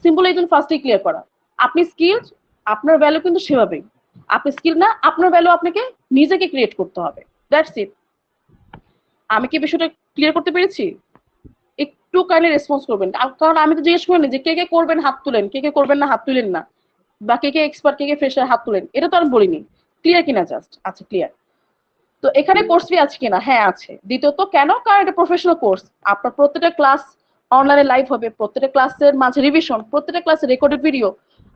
সিম্পল এই জন্য ফার্স্টে ক্লিয়ার করা, আপনি স্কিলড, আপনার ভ্যালু কিন্তু সেভাবেই। আপনি স্কিল না, আপনার ভ্যালু আপনাকে নিজেকে ক্রিয়েট করতে হবে, দ্যাটস ইট। আমি কি বিষয়টা ক্লিয়ার করতে পেরেছি? একটু কাইন্ডলি রেসপন্স করবেন, কারণ আমি তো জিজ্ঞেস করিনি যে কে কে করবেন হাত তুলেন, কে কে করবেন না হাত তুলেন না, বা কে কে এক্সপার্ট কে কে ফ্রেশার হাত তুলেন, এটা তো আমি বলিনি। ক্লিয়ার কিনা জাস্ট? আচ্ছা ক্লিয়ার। তো এখানে কোর্স ফি আছে কিনা? হ্যাঁ আছে। দ্বিতীয়ত কেন? কারণ এটা প্রফেশনাল কোর্স। আপনার প্রত্যেকটা ক্লাস অনলাইনে লাইভ হবে, প্রত্যেকটা ক্লাসের মাঝে রিভিশন, প্রত্যেকটা ক্লাসে রেকর্ডেড ভিডিও।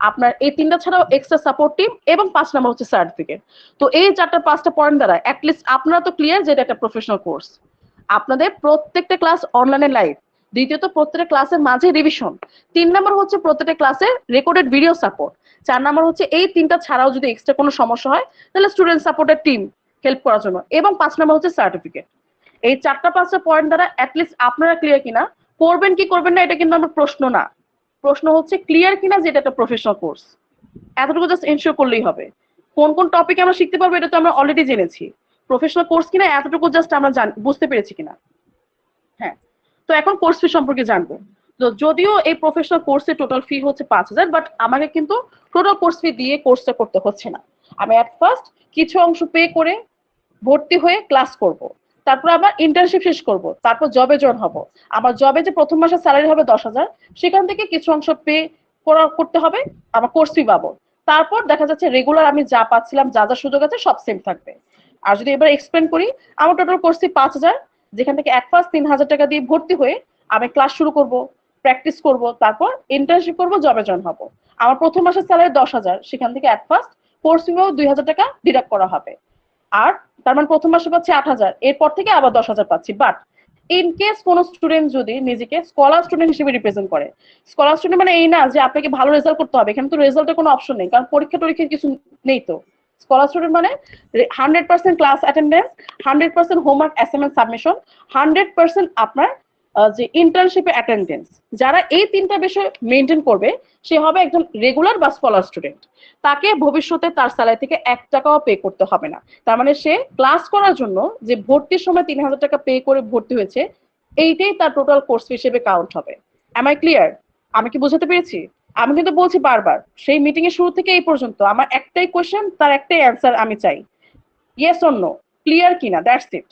আপনার এই তিনটা ছাড়াও এক্সট্রা সাপোর্ট টিম, এবং 5 নম্বর হচ্ছে সার্টিফিকেট। তো এই 4-5টা পয়েন্ট দ্বারা অ্যাটলিস্ট আপনারা তো ক্লিয়ার যে এটা একটা প্রফেশনাল কোর্স। আপনাদের প্রত্যেকটা ক্লাস অনলাইনে লাইভ। দ্বিতীয়ত প্রত্যেকটা ক্লাসের মাঝে রিভিশন। 3 নম্বর হচ্ছে প্রত্যেকটা ক্লাসে রেকর্ডেড ভিডিও সাপোর্ট। 4 নম্বর হচ্ছে এই তিনটা ছাড়াও যদি এক্সট্রা কোনো সমস্যা হয় তাহলে স্টুডেন্ট সাপোর্টের টিম হেল্প করার জন্য, এবং 5 নম্বর হচ্ছে সার্টিফিকেট। এই 4-5টা পয়েন্ট দ্বারা অ্যাটলিস্ট আপনারা ক্লিয়ার কিনা। করবেন কি করবেন না এটা কিন্তু আমার প্রশ্ন না, প্রশ্ন হচ্ছে ক্লিয়ার কিনা যে এটা একটা প্রফেশনাল কোর্স। এতটুকু জাস্ট এনশিওর করলেই হবে। কোন কোন টপিক আমরা শিখতে পারবো এটা তো আমরা অলরেডি জেনেছি। প্রফেশনাল কোর্স কিনা এতটুকু জাস্ট আমরা বুঝতে পেরেছি কিনা। হ্যাঁ, তো এখন কোর্স ফি সম্পর্কে জানবো। তো যদিও এই প্রফেশনাল কোর্সের টোটাল ফি হচ্ছে 5,000, বাট আমাকে কিন্তু টোটাল কোর্স ফি দিয়ে কোর্সটা করতে হচ্ছে না। আমি অ্যাট ফার্স্ট কিছু অংশ পে করে ভর্তি হয়ে ক্লাস করব, তারপর আবার ইন্টার্নশিপ শেষ করব, তারপর জবে জয়েন হব। আমার জবে যে প্রথম মাসের স্যালারি হবে 10,000, সেখান থেকে কিছু অংশ পে করতে হবে, আমার কোর্স ফি পাবো। তারপর দেখা যাচ্ছে রেগুলার আমি যা পাচ্ছিলাম, যা যা সুযোগ আছে সব সেম থাকবে। আর যদি এবার এক্সপ্লেন করি, আমার টোটাল কোর্স ফি 5,000, যেখান থেকে অ্যাট ফার্স্ট 3,000 টাকা দিয়ে ভর্তি হয়ে আমি ক্লাস শুরু করব, প্র্যাকটিস করব, তারপর ইন্টার্নশিপ করব, জবে জয়েন হব। আমার প্রথম মাসের স্যালারি 10,000, সেখান থেকে অ্যাট ফার্স্ট কোর্স ফি 2,000 টাকা ডিডাক্ট করা হবে। আর তার মানে প্রথম মাসে পাচ্ছি 8,000, এরপর থেকে আবার 10,000 পাচ্ছি। বাট ইন কেস কোন স্টুডেন্ট যদি নিজেকে স্কলার স্টুডেন্ট হিসেবে রিপ্রেজেন্ট করে, স্কলার স্টুডেন্ট মানে এই না যে আপনাকে ভালো রেজাল্ট করতে হবে, এখানে তো রেজাল্টের কোনো অপশন নেই, কারণ পরীক্ষা টরীক্ষার কিছু নেই। তো স্কলার স্টুডেন্ট মানে 100% class attendance, 100% homework assignment submission, 100% আপনার যে ইন্টার্নশিপে অ্যাটেন্ডেন্স, যারা এই তিনটা বিষয় মেনটেন করবে সে হবে একজন রেগুলার বা স্কলার স্টুডেন্ট। তাকে ভবিষ্যতে তার স্যালারি থেকে 1 টাকাও পে করতে হবে না। তার মানে সে ক্লাস করার জন্য যে ভর্তির সময় 3,000 টাকা পে করে ভর্তি হয়েছে, এইটাই তার টোটাল কোর্স হিসেবে কাউন্ট হবে। Am I clear? আমি কি বোঝাতে পেরেছি? আমি কিন্তু বলছি বারবার, সেই মিটিং এর শুরু থেকে এই পর্যন্ত আমার একটাই কোয়েশ্চেন, তার একটাই অ্যান্সার আমি চাই, ইয়েস অর নো, ক্লিয়ার কিনা, দ্যাটস ইট।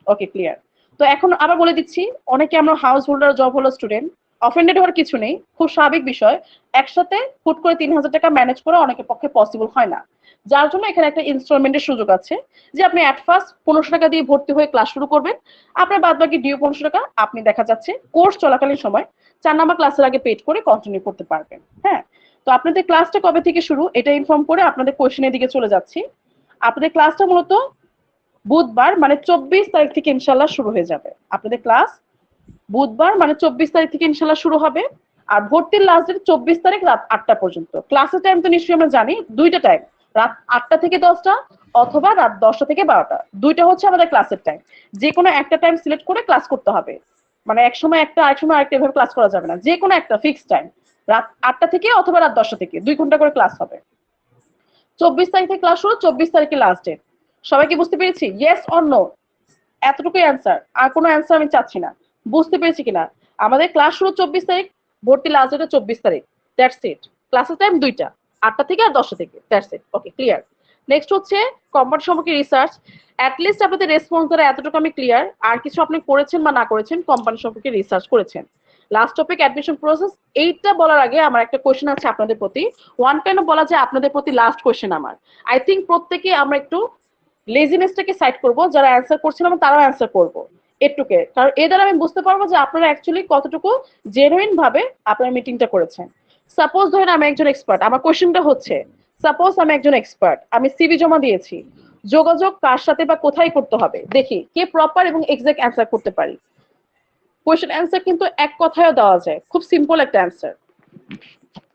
Okay clear. তো এখন আবার বলে দিচ্ছি, অনেকে আমরা house holder, job holder student, offended হওয়ার কিছু নেই, খুব স্বাভাবিক বিষয়। একসাথে হুট করে 3,000 টাকা ম্যানেজ করা অনেকের পক্ষে পসিবল হয় না, যার জন্য এখানে একটা ইনস্টলমেন্টের সুযোগ আছে, যে আপনি অ্যাট ফার্স্ট 1500 টাকা দিয়ে ভর্তি হয়ে ক্লাস শুরু করবেন, আপনার বাদ বাকি ডিউ 1500 টাকা আপনি দেখা যাচ্ছে কোর্স চলাকালীন সময় 4 নম্বর ক্লাসের আগে পেড করে কন্টিনিউ করতে পারবেন। হ্যাঁ, তো আপনাদের ক্লাসটা কবে থেকে শুরু এটা ইনফর্ম করে আপনাদের কোয়েশ্চেনের দিকে চলে যাচ্ছি। আপনাদের ক্লাসটা মূলত বুধবার মানে 24 তারিখ থেকে ইনশাল্লাহ শুরু হয়ে যাবে। আপনাদের ক্লাস বুধবার মানে 24 তারিখ থেকে ইনশাল্লাহ শুরু হবে। আর ভর্তির লাস্ট ডেট 24 তারিখ রাত 8টা পর্যন্ত। ক্লাসের টাইম তো নিশ্চয়ই আমরা জানি, দুইটা টাইম, রাত 8টা থেকে 10টা অথবা রাত 10টা থেকে 12টা, দুইটা হচ্ছে আমাদের ক্লাসের টাইম। যে কোনো একটা টাইম সিলেক্ট করে ক্লাস করতে হবে, মানে এক সময় একটা আরেক সময় আরেকটা এভাবে ক্লাস করা যাবে না, যে কোনো একটা ফিক্সড টাইম, রাত 8টা থেকে অথবা রাত 10টা থেকে 2 ঘন্টা করে ক্লাস হবে। 24 তারিখে ক্লাস শুরু, 24 তারিখে লাস্ট ডেট। সবাই কি বুঝতে পেরেছি? Yes or no? এতটুকুই অ্যান্সার, আর কোনো অ্যান্সার আমি চাচ্ছি না। বুঝতে পেরেছি কিনা? আমাদের ক্লাস শুরু 24 তারিখ, ভর্তি লাস্ট ডেট 24 তারিখ, দ্যাটস ইট। ক্লাসের টাইম দুইটা, 8টা থেকে আর 10টা থেকে, that's it. Okay, clear. Next হচ্ছে কোম্পানি সম্পর্কে রিসার্চ। অ্যাটলিস্ট আপনাদের রেসপন্স দ্বারা এতটুকু আমি ক্লিয়ার, আর কিছু আপনি করেছেন বা না করেছেন, কোম্পানি সম্পর্কে রিসার্চ করেছেন। Last topic admission process. এইটা বলার আগে আমার একটা কোয়েশ্চেন আছে আপনাদের প্রতি, ওয়ান টাইম বলা যায় আপনাদের প্রতি লাস্ট কোয়েশ্চেন আমার। আই থিঙ্ক প্রত্যেকে আমরা একটু লেজিনেসটাকে সাইড করব, যারা অ্যান্সার করছেন আমরা তারাও অ্যান্সার করব এটুকে, কারণ এ দ্বারা আমি বুঝতে পারবো যে আপনারা অ্যাকচুয়ালি কতটুকু জেনুইন ভাবে আপনারা মিটিংটা করেছেন। সাপোজ ধরেন আমি একজন এক্সপার্ট, আমার কোশ্চেনটা হচ্ছে সাপোজ আমি একজন এক্সপার্ট, আমি সিভি জমা দিয়েছি, যোগাযোগ কার সাথে বা কোথায় করতে হবে, দেখি কে প্রপার এবং এক্সাক্ট অ্যান্সার করতে পারি। কোয়েশ্চেন অ্যান্সার কিন্তু এক কথায়ও দেওয়া যায়, খুব সিম্পল একটা অ্যান্সার।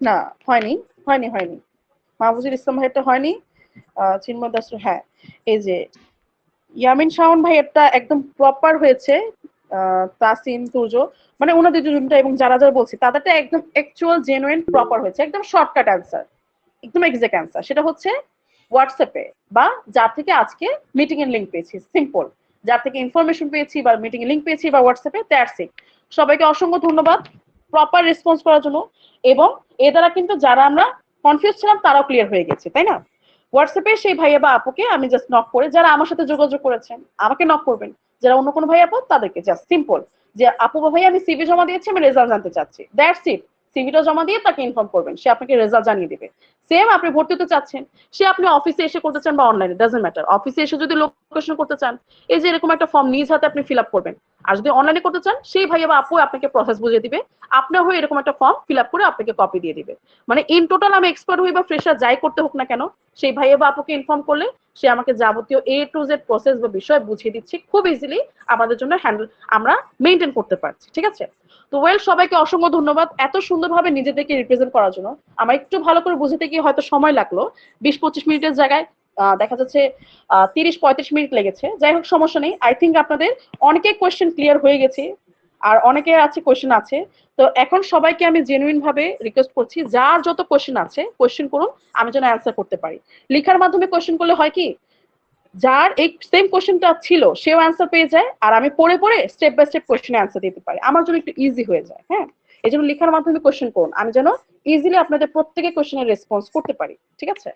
না, হয়নি, হয়নি, হয়নি। মাহফুজুল ইসলাম ভাইয়েরটা হয়নি, চিন্ময় দাস, হ্যাঁ এই যে ইয়ামিন শাওন ভাই এটা একদম প্রপার হয়েছে। তাসিম তুর্য, মানে ওনাদের দুজনটা এবং যারা যারা বলছি তাদেরটা একদম অ্যাকচুয়াল জেনুইন প্রপার হয়েছে, একদম শর্টকাট অ্যান্সার, একদম এক্সাক্ট অ্যান্সার। সেটা হচ্ছে হোয়াটসঅ্যাপে বা যার থেকে আজকে মিটিং এর লিংক পেয়েছি, সিম্পল, যার থেকে ইনফরমেশন পেয়েছি বা মিটিং এর লিংক পেয়েছি বা হোয়াটসঅ্যাপে, দ্যাটস ইট। সবাইকে অসংখ্য ধন্যবাদ প্রপার রেসপন্স করার জন্য, এবং এ দ্বারা কিন্তু যারা আমরা কনফিউজ ছিলাম তারাও ক্লিয়ার হয়ে গেছে, তাই না? হোয়াটসঅ্যাপে সেই ভাইয়া বা আপুকে আমি জাস্ট নক করে, যারা আমার সাথে যোগাযোগ করেছেন আমাকে নক করবেন, যারা অন্য কোনো ভাই আপু তাদেরকে জাস্ট সিম্পল যে আপু বা ভাই আমি সিভি জমা দিয়েছি, আমি রেজাল্ট জানতে চাচ্ছি, দ্যাটস ইট। সিভিটা জমা দিয়ে তাকে ইনফর্ম করবেন, সে আপনাকে রেজাল্ট জানিয়ে দিবে। সেম আপনি ভর্তি হতে চাচ্ছেন, সে আপনি অফিসে এসে করতে চান বা অনলাইনে, ডাজন্ট ম্যাটার। অফিসে এসে যদি লোকেশন করতে চান, এই যে এরকম একটা ফর্ম নিজ হাতে আপনি ফিল আপ করবেন। আর যদি অনলাইনে করতে চান, সেই ভাইয়া বা আপু আপনাকে প্রসেস বুঝিয়ে দিবে, আপনার হয়ে এরকম একটা ফর্ম ফিল আপ করে আপনাকে কপি দিয়ে দিবে। মানে ইন টোটাল আমি এক্সপার্ট হই বা ফ্রেশার যাই করতে হোক না কেন, সেই ভাইয়া বা আপুকে ইনফর্ম করলে সে আমাকে যাবতীয় এ টু জেড প্রসেস বা বিষয় বুঝিয়ে দিচ্ছে, খুব ইজিলি আমাদের জন্য হ্যান্ডেল আমরা মেনটেন করতে পারছি, ঠিক আছে? তো ওয়েল, সবাইকে অসংখ্য ধন্যবাদ এত সুন্দরভাবে নিজেদেরকে রিপ্রেজেন্ট করার জন্য। আমার একটু ভালো করে বুঝতে গিয়ে হয়তো সময় লাগলো, 20-25 মিনিটের জায়গায় দেখা যাচ্ছে 30-35 মিনিট লেগেছে। যাই হোক, সমস্যা নেই। আই থিঙ্ক আপনাদের অনেকে কোয়েশ্চেন ক্লিয়ার হয়ে গেছে, আর অনেকে আছে কোয়েশ্চেন আছে। তো এখন সবাইকে আমি জেনুইন ভাবে রিকোয়েস্ট করছি, যার যত কোয়েশ্চেন আছে কোয়েশ্চেন করুন, আমি যেন অ্যান্সার করতে পারি। লেখার মাধ্যমে কোয়েশ্চেন করলে হয় কি, যার এই সেম কোশ্চেনটা ছিল সেও অ্যান্সার পেয়ে যায়, আর আমি পড়ে পড়ে স্টেপ বাই স্টেপ কোশ্চেনে অ্যান্সার দিতে পারি, আমার জন্য একটু ইজি হয়ে যায়। হ্যাঁ, এই জন্য লেখার মাধ্যমে কোশ্চেন করুন, আমি যেন ইজিলি আপনাদের প্রত্যেকের কোশ্চেনের রেসপন্স করতে পারি, ঠিক আছে?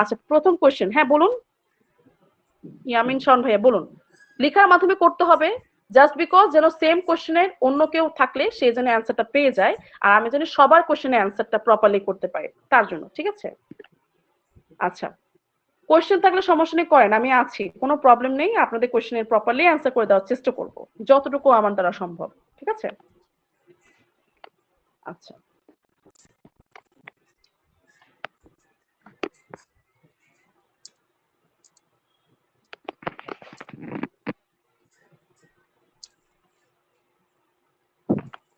আচ্ছা, প্রথম কোশ্চেন, হ্যাঁ বলুন ইয়ামিন শাওন ভাইয়া, বলুন। লেখার মাধ্যমে করতে হবে জাস্ট বিকজ যেন সেম কোশ্চেনের অন্য কেউ থাকলে সে যেন অ্যান্সারটা পেয়ে যায়, আর আমি যেন সবার কোশ্চেনের অ্যান্সারটা প্রপারলি করতে পারি, তার জন্য, ঠিক আছে? আচ্ছা, কোয়েশ্চেন থাকলে সমস্যা নেই, করেন, আমি আছি, কোনো প্রবলেম নেই। আপনাদের কোয়েশ্চেনের প্রপারলি অ্যান্সার করে দেওয়ার চেষ্টা করব যতটুকু আমার দ্বারা সম্ভব, ঠিক আছে? আচ্ছা,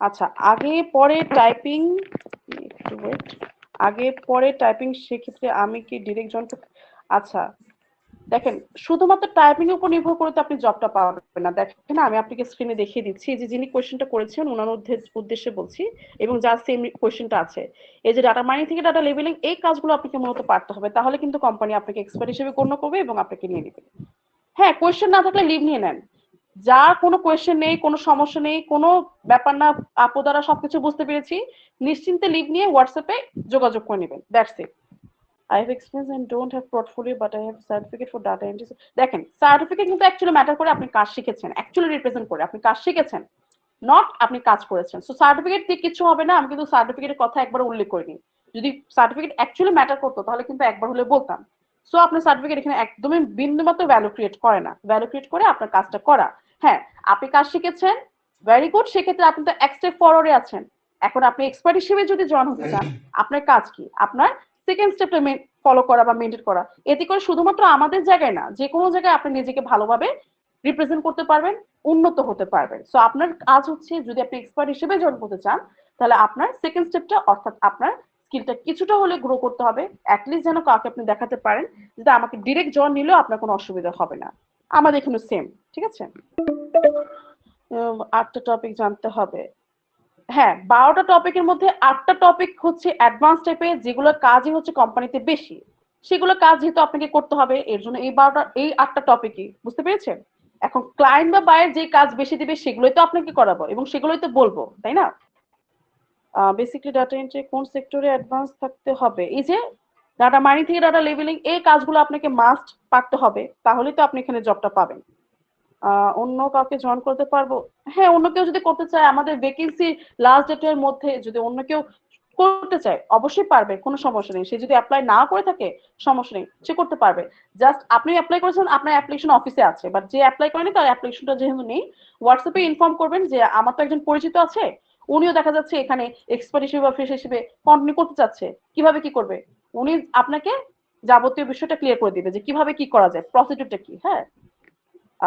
আচ্ছা, আগে পরে টাইপিং, একটু ওয়েট, আগে পরে টাইপিং সেক্ষেত্রে আমি কি ডিরেক্ট জয়েন করতে? আচ্ছা, দেখেন, শুধুমাত্র টাইপিং এর উপর নির্ভর করে তো আপনি জবটা পাবেন না। দেখেন, আমি আপনাকে স্ক্রিনে দেখিয়ে দিচ্ছি যে যিনি কোয়েশ্চেনটা করেছেন ওনার উদ্দেশ্যে বলছি, এবং যার সেম কোয়েশ্চেনটা আছে, এই যে ডাটা মাইনিং থেকে ডাটা লেবেলিং, এই কাজগুলো আপনাকে মূলত পারতে হবে, তাহলে কিন্তু কোম্পানি আপনাকে এক্সপার্ট হিসেবে গণ্য করবে এবং আপনাকে নিয়ে নেবে। হ্যাঁ, কোয়েশ্চেন না থাকলে লিভ নিয়ে নেন, যার কোনো কোয়েশ্চেন নেই, কোনো সমস্যা নেই, কোনো ব্যাপার না, আপু দ্বারা সবকিছু বুঝতে পেরেছি, নিশ্চিন্তে লিভ নিয়ে হোয়াটসঅ্যাপে যোগাযোগ করে নেবেন, that's it. I have experience and don't have portfolio, but I have certificate for data entry. দেখেন, সার্টিফিকেট কিন্তু অ্যাকচুয়ালি ম্যাটার করে আপনি কাজ শিখেছেন, অ্যাকচুয়ালি রিপ্রেজেন্ট করে আপনি কাজ শিখেছেন, নট আপনি কাজ করেছেন। সো সার্টিফিকেট দিয়ে কিছু হবে না, আমি কিন্তু সার্টিফিকেটের কথা একবার উল্লেখ করিনি। যদি সার্টিফিকেট অ্যাকচুয়ালি ম্যাটার করতো তাহলে কিন্তু একবার হলে বলতাম। সো আপনার সার্টিফিকেট এখানে একদমই বিন্দুমাত্র ভ্যালু ক্রিয়েট করে না, ভ্যালু ক্রিয়েট করে আপনার কাজটা করা। হ্যাঁ, আপনি কাজ শিখেছেন, ভেরি গুড, সেক্ষেত্রে আপনি তো এক স্টেপ ফরওয়ার্ডে আছেন। এখন আপনি এক্সপার্ট হিসেবে যদি জয়েন হতে চান, আপনার কাজ কি? আপনার সেকেন্ড স্টেপটা ফলো করা বা মেনটেন করা। এতে করে শুধুমাত্র আমাদের জায়গায় না, যে কোনো জায়গায় আপনি নিজেকে ভালোভাবে রিপ্রেজেন্ট করতে পারবেন, উন্নত হতে পারবেন। সো আপনার কাজ হচ্ছে যদি আপনি এক্সপার্ট হিসেবে জয়েন করতে চান তাহলে আপনার সেকেন্ড স্টেপটা অর্থাৎ আপনার স্কিলটা কিছুটা হলে গ্রো করতে হবে, অ্যাটলিস্ট যেন কাউকে আপনি দেখাতে পারেন যে আমাকে ডিরেক্ট জয়েন নিলেও আপনার কোনো অসুবিধা হবে না। আমাদের এখানে সেম, ঠিক আছে। 8টা টপিক জানতে হবে। হ্যাঁ, 12টা টপিকের মধ্যে 8টা টপিক হচ্ছে অ্যাডভান্স টাইপের, যেগুলো কাজই হচ্ছে কোম্পানিতে বেশি, সেগুলো কাজ যেহেতু আপনাকে করতে হবে, এর জন্য এই 8টা টপিকই, বুঝতে পেরেছেন? এখন ক্লায়েন্ট বা বায়ার যে কাজ বেশি দিবে সেগুলোই তো আপনাকে করাবো এবং সেগুলোই তো বলবো, তাই না? বেসিক্যালি ডাটা এন্ট্রি কোন সেক্টরে অ্যাডভান্স থাকতে হবে? এই যে ডাটা মাইনিং থেকে ডাটা লেভেলিং, এই কাজগুলো আপনাকে মাস্ট পারতে হবে, তাহলেই তো আপনি এখানে জবটা পাবেন। অন্য কাউকে জয়েন করতে পারবো? হ্যাঁ, অন্য কেউ যদি করতে চায়, আমাদের ভ্যাকেন্সি লাস্ট ডেটের মধ্যে যদি অন্য কেউ করতে চায় অবশ্যই পারবে, কোনো সমস্যা নেই। সে যদি অ্যাপ্লাই না করে থাকে সমস্যা নেই, সে করতে পারবে। জাস্ট আপনি অ্যাপ্লাই করেছেন, আপনার অ্যাপ্লিকেশন অফিসে আছে, বাট যে অ্যাপ্লাই করেনি তার অ্যাপ্লিকেশনটা যেহেতু নেই, হোয়াটসঅ্যাপে ইনফর্ম করবেন যে আমার তো একজন পরিচিত আছে, উনিও দেখা যাচ্ছে এখানে এক্সপার্ট হিসেবে বা ফ্রেশ হিসেবে কন্টিনিউ করতে চাচ্ছে, কিভাবে কি করবে উনি আপনাকে যাবতীয় বিষয়টা ক্লিয়ার করে দিবে যে কিভাবে কি করা যায়, প্রসিডিউরটা কি। হ্যাঁ,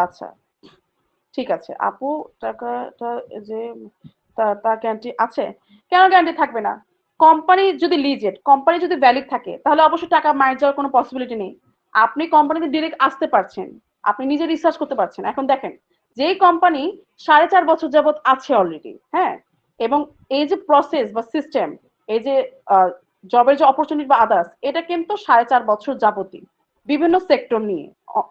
আচ্ছা, ঠিক আছে আপু। টাকাটা যে তার গ্যারান্টি আছে? কেন গ্যারান্টি থাকবে না? কোম্পানি যদি লিজেড, কোম্পানি যদি ভ্যালিড থাকে তাহলে অবশ্যই টাকা মার যাওয়ার কোনো পসিবিলিটি নেই। আপনি কোম্পানিতে ডিরেক্ট আসতে পারছেন, আপনি নিজে রিসার্চ করতে পারছেন। এখন দেখেন, যেই কোম্পানি 4.5 বছর যাবত আছে অলরেডি, হ্যাঁ, এবং এই যে প্রসেস বা সিস্টেম, এই যে জবের যে অপরচুনিটি বা আদার্স, এটা কিন্তু 4.5 বছর যাবতই বিভিন্ন সেক্টর নিয়ে,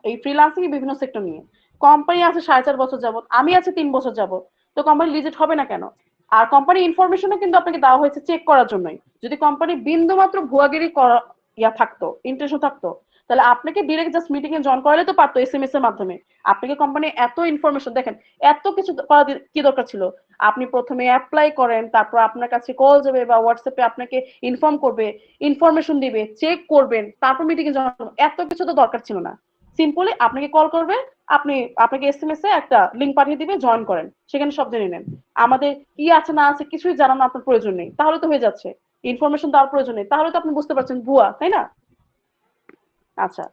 এই ফ্রিল্যান্সিং বিভিন্ন সেক্টর নিয়ে। কোম্পানি আছে 4.5 বছর যাবত, আমি আছে 3 বছর যাবত, তো কোম্পানি লিজেড হবে না কেন? আর কোম্পানি ইনফরমেশনও কিন্তু আপনাকে দেওয়া হয়েছে চেক করার জন্যই। যদি কোম্পানি বিন্দু মাত্র ভুয়াগিরি করা থাকতো, ইন্টেনশন থাকতো, তাহলে আপনাকে ডিরেক্ট জাস্ট মিটিং এ জয়েন করালে তো পারতো এসএমএস এর মাধ্যমে। আপনাকে কোম্পানি এত ইনফরমেশন, দেখেন এত কিছু করা কি দরকার ছিল? আপনি প্রথমে অ্যাপ্লাই করেন, তারপর আপনার কাছে কল যাবে বা হোয়াটসঅ্যাপে আপনাকে ইনফর্ম করবে, ইনফরমেশন দিবে, চেক করবেন, তারপর মিটিং এ জয়েন। এত কিছু তো দরকার ছিল না। সিম্পলি আপনাকে কল করবে, আপনি আপনাকে এসএমএস এ একটা লিংক পাঠিয়ে দিবে, জয়েন করেন, সেখানে সব জেনে নেন। আমাদের কি আছে না আছে কিছুই জানানো আপনার প্রয়োজন নেই, তাহলে তো হয়ে যাচ্ছে। ইনফরমেশন দেওয়ার প্রয়োজন নেই, তাহলে তো আপনি বুঝতে পারছেন ভুয়া, তাই না? আচ্ছা,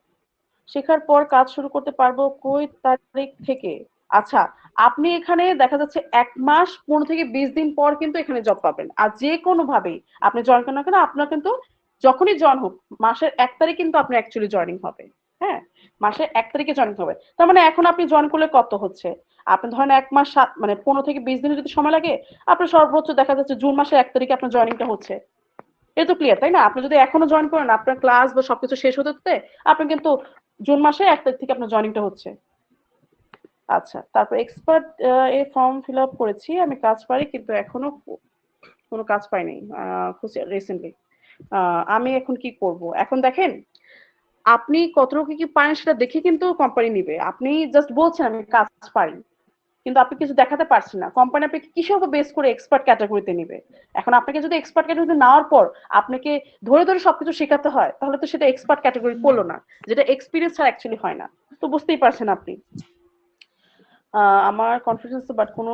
শেখার পর কাজ শুরু করতে পারবো কই তারিখ থেকে? আচ্ছা, আপনি এখানে দেখা যাচ্ছে 1 মাস 15 থেকে 20 দিন পর কিন্তু এখানে জব পাবেন। আর যে কোনো ভাবেই আপনি জয়েন করেন না কেন, আপনার কিন্তু যখনই জয়েন হোক মাসের 1 তারিখ কিন্তু আপনার অ্যাকচুয়ালি জয়েনিং হবে। হ্যাঁ, মাসের 1 তারিখে জয়েন হবে। তার মানে এখন আপনি জয়েন করলে কত হচ্ছে? আপনি ধরেন 1 মাস মানে 15 থেকে 20 দিনের যদি সময় লাগে, আপনার সর্বোচ্চ দেখা যাচ্ছে জুন মাসের 1 তারিখে আপনার জয়েনিংটা হচ্ছে। এটা তো ক্লিয়ার, তাই না? আপনি যদি এখনো জয়েন করেন, আপনার ক্লাস বা সবকিছু শেষ হতে হতে আপনি কিন্তু জুন মাসে 1 তারিখ থেকে আপনার জয়েনিংটা হচ্ছে। আচ্ছা, তারপর এক্সপার্ট এর ফর্ম ফিল আপ করেছি, আমি কাজ পারি কিন্তু এখনো কোনো কাজ পাইনি রিসেন্টলি। আমি এখন কি করব? এখন দেখেন, আপনি কতটুকু কি পারেন সেটা দেখে কিন্তু কোম্পানি নিবে। আপনি জাস্ট বলছেন আমি কাজ পারি, কিন্তু আপনি কিছু দেখাতে পারছেন না, কোম্পানি আপনাকে কিসের উপর বেস করে এক্সপার্ট ক্যাটাগরিতে নিবে? এখন আপনাকে যদি এক্সপার্ট ক্যাটাগরিতে নেওয়ার পর আপনাকে ধরে ধরে সবকিছু শেখাতে হয়, তাহলে তো সেটা এক্সপার্ট ক্যাটাগরি পড়লো না, যেটা এক্সপিরিয়েন্স ছাড়া অ্যাকচুয়ালি হয় না। তো বুঝতেই পারছেন আপনি। আমার কনফিডেন্স বাট কোনো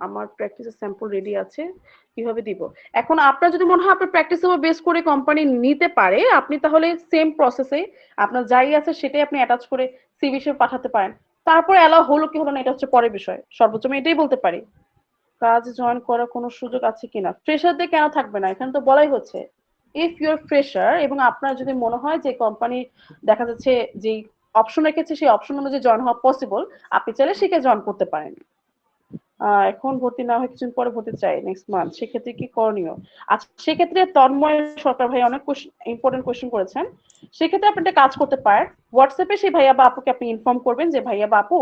আমার প্র্যাকটিসের স্যাম্পল রেডি আছে, কিভাবে দিব? এখন আপনার যদি মনে হয় আপনার প্র্যাকটিসের উপর বেস করে কোম্পানি নিতে পারে, আপনি তাহলে সেম প্রসেসে আপনার যাই আছে সেটাই আপনি অ্যাটাচ করে সিভি হিসেবে পাঠাতে পারেন। তারপরে অ্যালাউ হলো কি হলো না এটা হচ্ছে পরের বিষয়, সর্বোচ্চ আমি এটাই বলতে পারি। কাজ জয়েন করার কোনো সুযোগ আছে কিনা? ফ্রেশারদের কেন থাকবে না? এখানে তো বলাই হচ্ছে ইফ ইউর ফ্রেশার এবং আপনার যদি মনে হয় যে কোম্পানি দেখা যাচ্ছে যে অপশন রেখেছে সেই অপশন অনুযায়ী জয়েন হওয়া পসিবল, আপনি চাইলে সেখানে জয়েন করতে পারেন। এখন ভর্তি না হয়ে কিছুদিন পরে ভর্তি চাই নেক্সট মান্থ, সেক্ষেত্রে কি করণীয়? আচ্ছা, সেক্ষেত্রে তন্ময় সরকার ভাই অনেক ইম্পর্টেন্ট কোয়েশ্চেন করেছেন। সেক্ষেত্রে আপনি একটা কাজ করতে পারেন, হোয়াটসঅ্যাপে সেই ভাইয়া বা আপুকে আপনি ইনফর্ম করবেন যে ভাইয়া বা আপু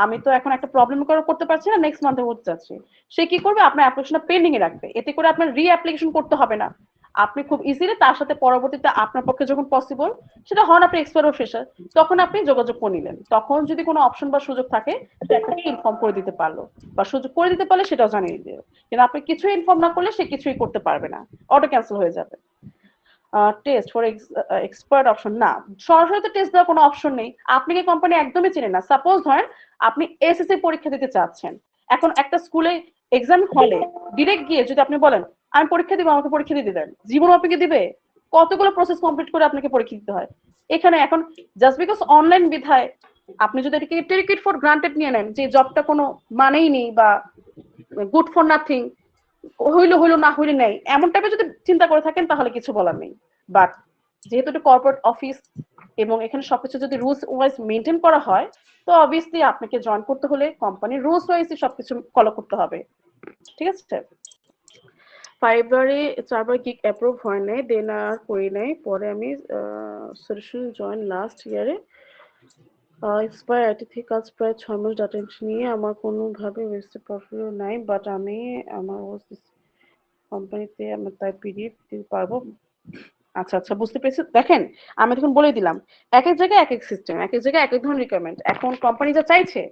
আমি তো এখন একটা প্রবলেম করতে পারছি না, নেক্সট মান্থে ভর্তি চাচ্ছি। সে কি করবে, আপনার অ্যাপ্লিকেশনটা পেন্ডিং এ রাখবে, এতে করে আপনার রি অ্যাপ্লিকেশন করতে হবে না। আপনি খুব ইজিলি তার সাথে পরবর্তীতে আপনার পক্ষে যখন পসিবল, সেটা হন আপনি এক্সপার্ট ও ফ্রেশার, তখন আপনি যোগাযোগ করে নিলেন। তখন যদি কোনো অপশন বা সুযোগ থাকে সেটা আপনাকে ইনফর্ম করে দিতে পারলো, বা সুযোগ করে দিতে পারলে সেটাও জানিয়ে দিও। কিন্তু আপনি কিছুই ইনফর্ম না করলে সে কিছুই করতে পারবে না, অটো ক্যান্সেল হয়ে যাবে। টেস্ট ফর এক্সপার্ট অপশন না, সরাসরি তো টেস্ট দেওয়ার কোনো অপশন নেই। আপনি কি কোম্পানি একদমই চেনেন না, সাপোজ ধরেন আপনি এসএসসি পরীক্ষা দিতে চাচ্ছেন, এখন একটা স্কুলে এক্সাম হলে ডিরেক্ট গিয়ে যদি আপনি বলেন আমি পরীক্ষা দিব, আমাকে পরীক্ষা দিয়ে দেন, জীবন আপনাকে দিবে? কতগুলো প্রসেস কমপ্লিট করে আপনাকে পরীক্ষা দিতে হয়। এখানে এখন জাস্ট বিকজ অনলাইন বিধায় আপনি যদি এটাকে টেক ইট ফর গ্রান্টেড নিয়ে নেন যে জবটা কোনো মানেই নেই বা গুড ফর নাথিং, হইলো হইলো না হইলে নেই, এমন টাইপের যদি চিন্তা করে থাকেন তাহলে কিছু বলার নেই। বাট যেহেতু এটা কর্পোরেট অফিস এবং এখানে সবকিছু যদি রুলস ওয়াইজ মেনটেন করা হয়, তো অবভিয়াসলি আপনাকে জয়েন করতে হলে কোম্পানির রুলস ওয়াইজই সবকিছু ফলো করতে হবে। ঠিক আছে? ফেব্রুয়ারি 4বার গিগ অ্যাপ্রুভ হয় নাই, দেন আর করি নাই। পরে আমি সলিউশন জয়েন লাস্ট ইয়ারে এক্সপায়ার আইটি থেকে কাজ প্রায় 6 মাস ডাটা এন্ট্রি নিয়ে। আমার কোনোভাবে ওয়েস্টেড প্রফিটও নাই, বাট আমি আমার কোম্পানিতে আমি তাই পিডিএফ দিতে পারবো। আচ্ছা আচ্ছা, বুঝতে পেরেছি। দেখেন, আমি তখন বলে দিলাম, এক এক জায়গায় এক এক সিস্টেম, এক এক জায়গায় এক এক ধরনের রিকোয়ারমেন্ট। এখন কোম্পানি যা চাইছে,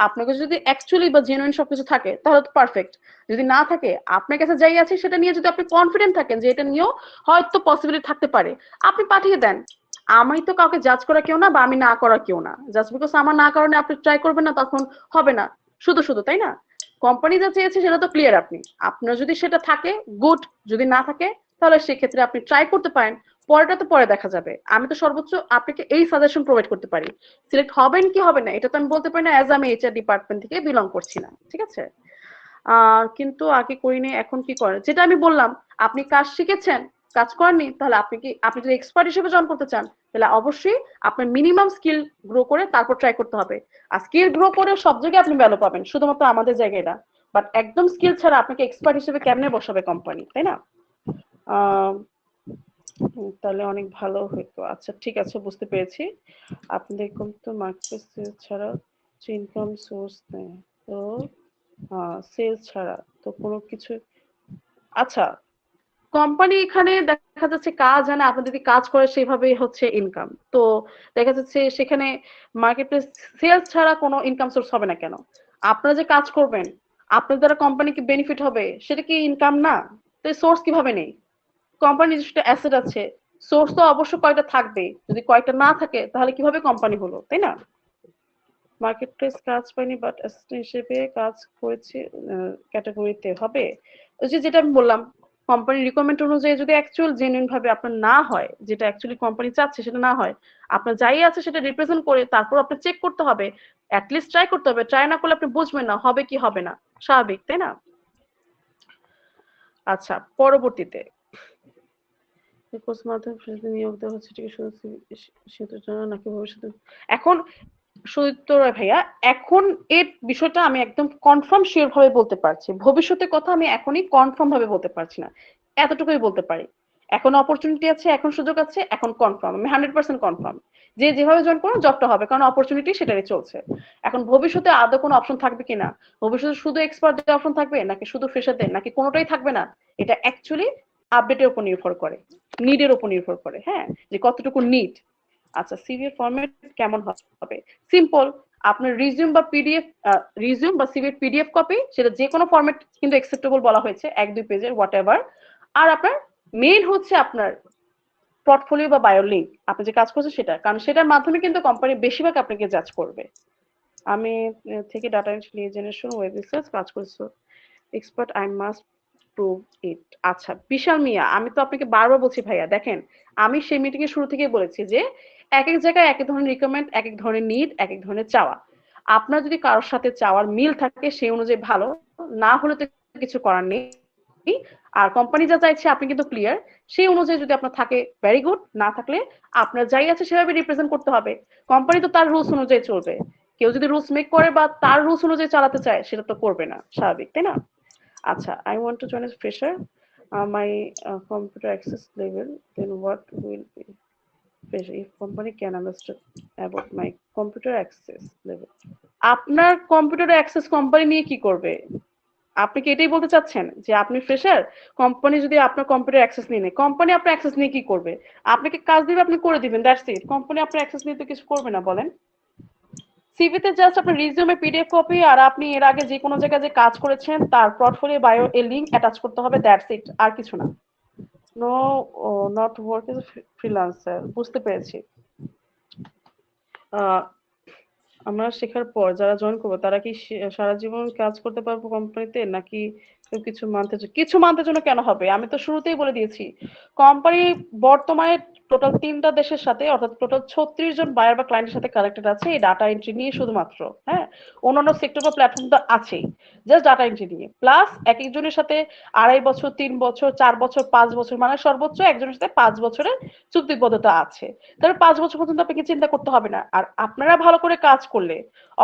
আপনাকে যদি অ্যাকচুয়ালি বা জেনুইন সবকিছু থাকে তাহলে তো পারফেক্ট। যদি না থাকে, আপনার কাছে যাই আছে সেটা নিয়ে যদি আপনি কনফিডেন্ট থাকেন যে এটা নিয়েও হয়তো পসিবিলিটি থাকতে পারে, আপনি পাঠিয়ে দেন। আমি তো কাউকে জাজ করা কেউ না, বা আমি না করা কেউ না। জাস্ট বিকজ আমার না কারণে আপনি ট্রাই করবেন না, তখন হবে না শুধু শুধু, তাই না? কোম্পানি যা চেয়েছে সেটা তো ক্লিয়ার। আপনি, আপনার যদি সেটা থাকে গুড, যদি না থাকে তাহলে সেক্ষেত্রে আপনি ট্রাই করতে পারেন। পরেটা তো পরে দেখা যাবে। আমি তো সর্বোচ্চ আপনাকে এই সাজেশন প্রোভাইড করতে পারি। সিলেক্ট হবেন কি হবে না এটা তো আমি বলতে পারি না, অ্যাজ আমি এইচআর ডিপার্টমেন্ট থেকে বিলং করছি না। ঠিক আছে? কিন্তু আগে করিনি, এখন কি করেন? যেটা আমি বললাম, আপনি কাজ শিখেছেন, কাজ করেননি, তাহলে আপনি যদি এক্সপার্ট হিসেবে জয়েন করতে চান, তাহলে অবশ্যই আপনার মিনিমাম স্কিল গ্রো করে তারপর ট্রাই করতে হবে। আর স্কিল গ্রো করে সব জায়গায় আপনি ভ্যালু পাবেন, শুধুমাত্র আমাদের জায়গায় না। বাট একদম স্কিল ছাড়া আপনাকে এক্সপার্ট হিসেবে কেমনে বসাবে কোম্পানি, তাই না? আহ তাহলে অনেক ভালো হইতো। আচ্ছা ঠিক আছে, বুঝতে পেরেছি। আপনাদের তো মার্কেট সেলস ছাড়া ইনকাম সোর্স নেই, তো সেলস ছাড়া তো কোনো কিছু। আচ্ছা, কোম্পানি এখানে দেখা যাচ্ছে কাজ জানে, আপনি যদি কাজ করে সেভাবেই হচ্ছে ইনকাম। তো দেখা যাচ্ছে সেখানে মার্কেট প্লেস সেলস ছাড়া কোনো ইনকাম সোর্স হবে না কেন? আপনারা যে কাজ করবেন, আপনার দ্বারা কোম্পানিকে বেনিফিট হবে, সেটা কি ইনকাম না? তো সোর্স কিভাবে নেই? কোম্পানির নিজস্ব অ্যাসেট আছে, সোর্স তো অবশ্য কয়টা থাকবে। যদি কয়টা না থাকে তাহলে কিভাবে কোম্পানি হলো, তাই না? মার্কেট প্লেস কাজ পাইনি, বাট অ্যাসিস্ট্যান্ট হিসেবে কাজ করেছি ক্যাটাগরিতে হবে। ওই যে যেটা আমি বললাম, কোম্পানির রিকোয়ারমেন্ট অনুযায়ী যদি অ্যাকচুয়াল জেনুইন ভাবে আপনার না হয়, যেটা অ্যাকচুয়ালি কোম্পানি চাচ্ছে সেটা না হয়, আপনার যাই আছে সেটা রিপ্রেজেন্ট করে তারপর আপনি চেক করতে হবে। অ্যাটলিস্ট ট্রাই করতে হবে। ট্রাই না করলে আপনি বুঝবেন না হবে কি হবে না। স্বাভাবিক, তাই না? আচ্ছা, পরবর্তীতে কোর্স মাধ্যমে নিয়োগ দেওয়া হচ্ছে, ঠিক শুধু সেটার জন্য নাকি ভবিষ্যতে? এখন সৈয়দ ভাইয়া, এখন এর বিষয়টা আমি একদম কনফার্ম শিওর ভাবে বলতে পারছি। ভবিষ্যতের কথা আমি এখনই কনফার্ম ভাবে বলতে পারছি না। এতটুকুই বলতে পারি। এখন অপরচুনিটি আছে, এখন সুযোগ আছে, এখন কনফার্ম। আমি 100% কনফার্ম যে যেভাবে জয়েন করুন জবটা হবে, কারণ অপরচুনিটি সেটাই চলছে। এখন ভবিষ্যতে আদৌ কোনো অপশন থাকবে কিনা, ভবিষ্যতে শুধু এক্সপার্টদের অপশন থাকবে নাকি শুধু ফ্রেশারদের, নাকি কোনোটাই থাকবে না, এটা অ্যাকচুয়ালি আপডেটের উপর নির্ভর করে, নিডের উপর নির্ভর করে। হ্যাঁ, যে কতটুকু নিড। আচ্ছা, সিভি এর ফরম্যাট কেমন হবে? সিম্পল। আপনার রিজিউম বা সিভি এর পিডিএফ কপি, সেটা যে কোনো ফরম্যাট কিন্তু অ্যাকসেপ্টেবল বলা হয়েছে, 1-2 পেজের হোয়াট এভার। আর আপনার মেইন হচ্ছে আপনার পোর্টফোলিও বা বায়ো লিঙ্ক, আপনি যে কাজ করছেন সেটা, কারণ সেটার মাধ্যমে কিন্তু কোম্পানি বেশিরভাগ আপনাকে জাজ করবে। আমি থেকে data entry lead generation web research কাজ করছো, এক্সপার্ট আই মাস্ট প্রুভ ইট। আচ্ছা বিশাল মিয়া, আমি তো আপনাকে বারবার বলছি ভাইয়া, দেখেন, আমি সেই মিটিং এর শুরু থেকেই বলেছি যে এক এক জায়গায় এক এক ধরনের রিকোয়ারমেন্ট, এক এক ধরনের নিড, এক এক ধরনের চাওয়া। আপনার যদি কারোর সাথে চাওয়ার মিল থাকে সেই অনুযায়ী ভালো, না হলে তো কিছু করার নেই। আর কোম্পানি যা চাইছে আপনি কিন্তু ক্লিয়ার, সেই অনুযায়ী যদি আপনার থাকে ভেরি গুড, না থাকলে আপনার যাই আছে সেভাবে রিপ্রেজেন্ট করতে হবে। কোম্পানি তো তার রুলস অনুযায়ী চলবে। কেউ যদি রুলস মেক করে বা তার রুলস অনুযায়ী চালাতে চায় সেটা তো করবে না, স্বাভাবিক, তাই না? আচ্ছা, I want to join as fresher. My computer access level, then what will be fresher if company can understand about my computer access level? আপনার কম্পিউটার অ্যাক্সেস কোম্পানি নিয়ে কি করবে? আপনি কি এটাই বলতে চাচ্ছেন যে আপনি ফ্রেশার, কোম্পানি যদি আপনার কম্পিউটার অ্যাক্সেস নিয়ে নেয়, কোম্পানি আপনার অ্যাক্সেস নিয়ে কি করবে? আপনাকে কাজ দিবে, আপনি করে দিবেন, দ্যাটস ইট। কোম্পানি আপনার অ্যাক্সেস নিয়ে তো কিছু করবে না, বলেন। সিভিতে জাস্ট আপনার রিজিউমে পিডিএফ কপি আর আপনি এর আগে যে কোনো জায়গায় যে কাজ করেছেন তার পোর্টফোলিও বায়ো এর লিংক অ্যাটাচ করতে হবে, দ্যাটস ইট, আর কিছু না। No, not work as freelancer, বুঝতে পেরেছি। আমরা শেখার পর যারা জয়েন করবো তারা কি সারা জীবন কাজ করতে পারবো কোম্পানিতে, নাকি কিছু মান্থের জন্য? কিছু মান্থের জন্য কেন হবে? আমি তো শুরুতেই বলে দিয়েছি, কোম্পানি বর্তমানে টোটাল 3টা দেশের সাথে, অর্থাৎ টোটাল 36 জন বায়ার বা ক্লায়েন্টের সাথে কানেক্টেড আছে এই ডাটা এন্ট্রি নিয়ে শুধুমাত্র। হ্যাঁ, অন্যান্য সেক্টর বা প্ল্যাটফর্ম তো আছেই, জাস্ট ডাটা এন্ট্রি নিয়ে। প্লাস এক একজনের সাথে 2.5 বছর, 3 বছর, 4 বছর, 5 বছর, মানে সর্বোচ্চ একজনের সাথে 5 বছরের চুক্তিবদ্ধতা আছে। তাহলে 5 বছর পর্যন্ত আপনাকে চিন্তা করতে হবে না। আর আপনারা ভালো করে কাজ করলে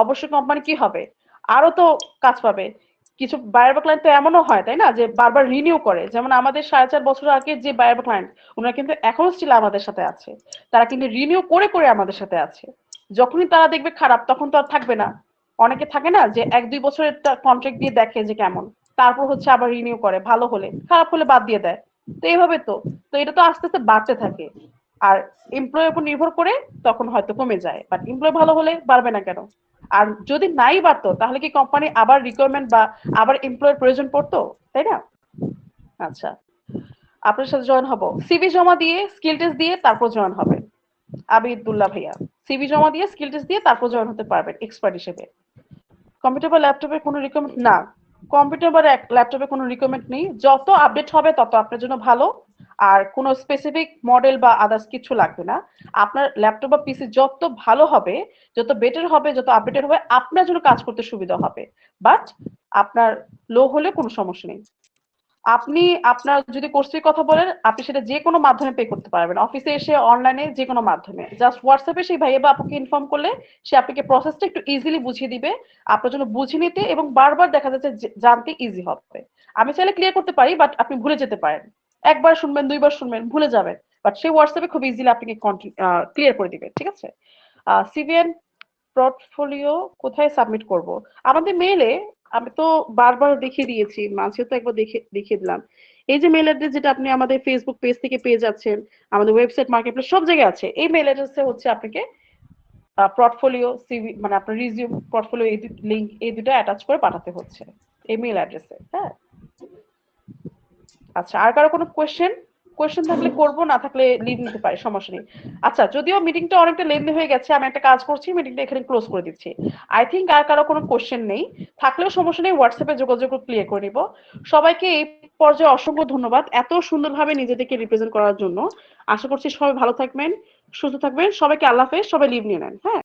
অবশ্যই কোম্পানি কি হবে, আরো তো কাজ পাবে। কিছু বায়ার বা ক্লায়েন্ট তো এমনও হয়, তাই না, যে বারবার রিনিউ করে। যেমন আমাদের 4.5 বছর আগে যে বায়ার বা ক্লায়েন্ট, ওনারা কিন্তু এখনো স্টিল আমাদের সাথে আছে। তারা কিন্তু রিনিউ করে করে আমাদের সাথে আছে। যখনই তারা দেখবে খারাপ, তখন তো আর থাকবে না। অনেকে থাকে না যে 1-2 বছরের কন্ট্রাক্ট দিয়ে দেখে যে কেমন, তারপর হচ্ছে আবার রিনিউ করে, ভালো হলে, খারাপ হলে বাদ দিয়ে দেয়। তো এইভাবে তো তো এটা তো আস্তে আস্তে বাড়তে থাকে। আর এমপ্লয়ের উপর নির্ভর করে তখন হয়তো কমে যায়, বাট এমপ্লয় ভালো হলে বাড়বে না কেন? আর যদি নাই বাড়তো তাহলে কি কোম্পানি আবার রিকোয়ারমেন্ট বা আবার এমপ্লয়ের প্রয়োজন পড়তো, তাই না? আচ্ছা, আপনার সাথে জয়েন হব, সিভি জমা দিয়ে স্কিল টেস্ট দিয়ে তারপর জয়েন হবেন। আবিদুল্লাহ ভাইয়া, সিভি জমা দিয়ে স্কিল টেস্ট দিয়ে তারপর জয়েন হতে পারবেন এক্সপার্ট হিসেবে। কম্পিউটার বা ল্যাপটপের কোনো রিকমেন্ড না, কম্পিউটার বা ল্যাপটপে কোনো রিকমেন্ড নেই। যত আপডেট হবে তত আপনার জন্য ভালো। আর কোনো স্পেসিফিক মডেল বা আদার্স কিছু লাগবে না। আপনার ল্যাপটপ বা পিসি যত ভালো হবে, যত বেটার হবে, যত আপডেটেড হবে, আপনার জন্য কাজ করতে সুবিধা হবে। বাট আপনার লো হলে কোনো সমস্যা নেই। আপনি আপনার যদি কোর্সের কথা বলেন, আপনি সেটা যে কোনো মাধ্যমে পে করতে পারবেন, অফিসে এসে, অনলাইনে, যে কোনো মাধ্যমে। জাস্ট হোয়াটসঅ্যাপে সেই ভাইয়া বা আপুকে ইনফর্ম করলে সে আপনাকে প্রসেসটা একটু ইজিলি বুঝিয়ে দিবে, আপনার জন্য বুঝে নিতে এবং বারবার দেখা যাচ্ছে জানতে ইজি হবে। আমি চাইলে ক্লিয়ার করতে পারি, বাট আপনি ভুলে যেতে পারেন। একবার শুনবেন, 2বার শুনবেন, ভুলে যাবেন। বাট সেই হোয়াটসঅ্যাপে খুব ইজিলি আপনাকে ক্লিয়ার করে দিবে, ঠিক আছে? সিভিএন পোর্টফোলিও কোথায় সাবমিট করব? আমাদের মেইলে। আমি তো বারবার দেখিয়ে দিয়েছি, মাঝে তো একবার দেখিয়ে দিলাম। এই যে মেল অ্যাড্রেস যেটা আপনি আমাদের ফেসবুক পেজ থেকে পেয়ে যাচ্ছেন, আমাদের ওয়েবসাইট, মার্কেটপ্লেস, সব জায়গায় আছে। এই মেল অ্যাড্রেসে হচ্ছে আপনাকে পোর্টফোলিও, সিভি, মানে আপনার রিজিউম, পোর্টফোলিও, এই লিংক, এই দুটো অ্যাটাচ করে পাঠাতে হচ্ছে এই মেল অ্যাড্রেসে। হ্যাঁ, আচ্ছা, আর কারো কোনো কোয়েশ্চেন? কোয়েশ্চেন থাকলে করবো, না থাকলে লিভ নিতে পারি, সমস্যা নেই। আচ্ছা, যদিও মিটিংটা অনেকটা লেন্দি হয়ে গেছে, আমি একটা কাজ করছি, মিটিংটা এখানে ক্লোজ করে দিচ্ছি। আই থিঙ্ক আর কারো কোনো কোয়েশ্চেন নেই। থাকলেও সমস্যা নেই, হোয়াটসঅ্যাপে যোগাযোগ ক্লিয়ার করে নিব। সবাইকে এই পর্যায়ে অসংখ্য ধন্যবাদ এত সুন্দরভাবে নিজেদেরকে রিপ্রেজেন্ট করার জন্য। আশা করছি সবাই ভালো থাকবেন, সুস্থ থাকবেন। সবাইকে আল্লাহ হাফেজ, সবাই লিভ নিয়ে নেন। হ্যাঁ।